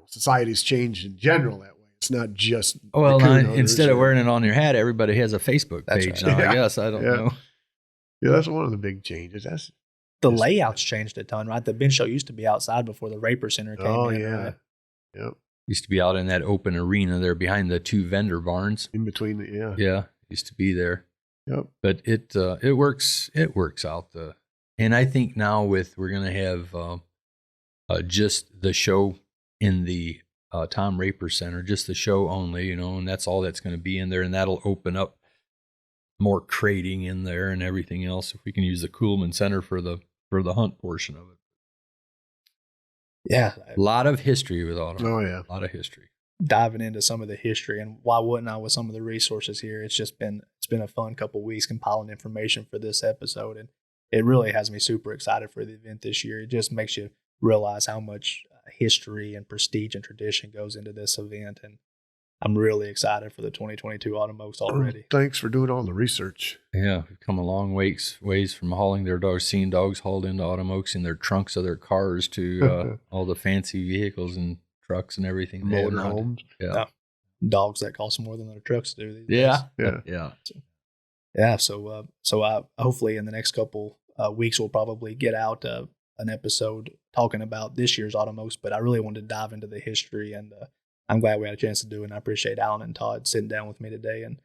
society's changed in general that way. It's not just. Well, instead of wearing it on your hat, everybody has a Facebook page now, I guess. I don't know. Yeah, that's one of the big changes. The layouts changed a ton, right? The bench show used to be outside before the Raper Center came in. Oh, yeah. Right? Yep. Used to be out in that open arena there behind the two vendor barns. In between Yeah, used to be there. Yep. But it works out. And I think now we're going to have just the show in the Tom Raper Center, just the show only, and that's all that's going to be in there. And that'll open up more crating in there and everything else if we can use the Kuhlman Center for the hunt portion of it. Yeah. A lot of history with Autumn. Oh, yeah. A lot of history. Diving into some of the history, and why wouldn't I with some of the resources here? It's been a fun couple of weeks compiling information for this episode, and it really has me super excited for the event this year. It just makes you realize how much history and prestige and tradition goes into this event, and I'm really excited for the 2022 Autumn Oaks already. Thanks for doing all the research. Yeah, we've come a long ways from hauling their dogs, seeing dogs hauled into Autumn Oaks in their trunks of their cars to all the fancy vehicles and trucks and everything. Motorhomes. Yeah. Dogs that cost more than their trucks do these days. Yeah. So hopefully in the next couple weeks we'll probably get out an episode talking about this year's Autumn Oaks, but I really wanted to dive into the history, and I'm glad we had a chance to do it, and I appreciate Allen and Todd sitting down with me today and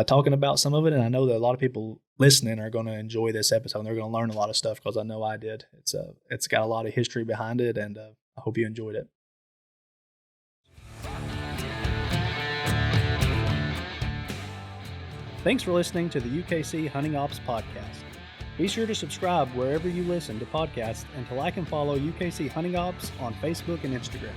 talking about some of it. And I know that a lot of people listening are going to enjoy this episode, and they're going to learn a lot of stuff, because I know I did. It's got a lot of history behind it, and I hope you enjoyed it. Thanks for listening to the UKC Hunting Ops Podcast. Be sure to subscribe wherever you listen to podcasts, and to like and follow UKC Hunting Ops on Facebook and Instagram.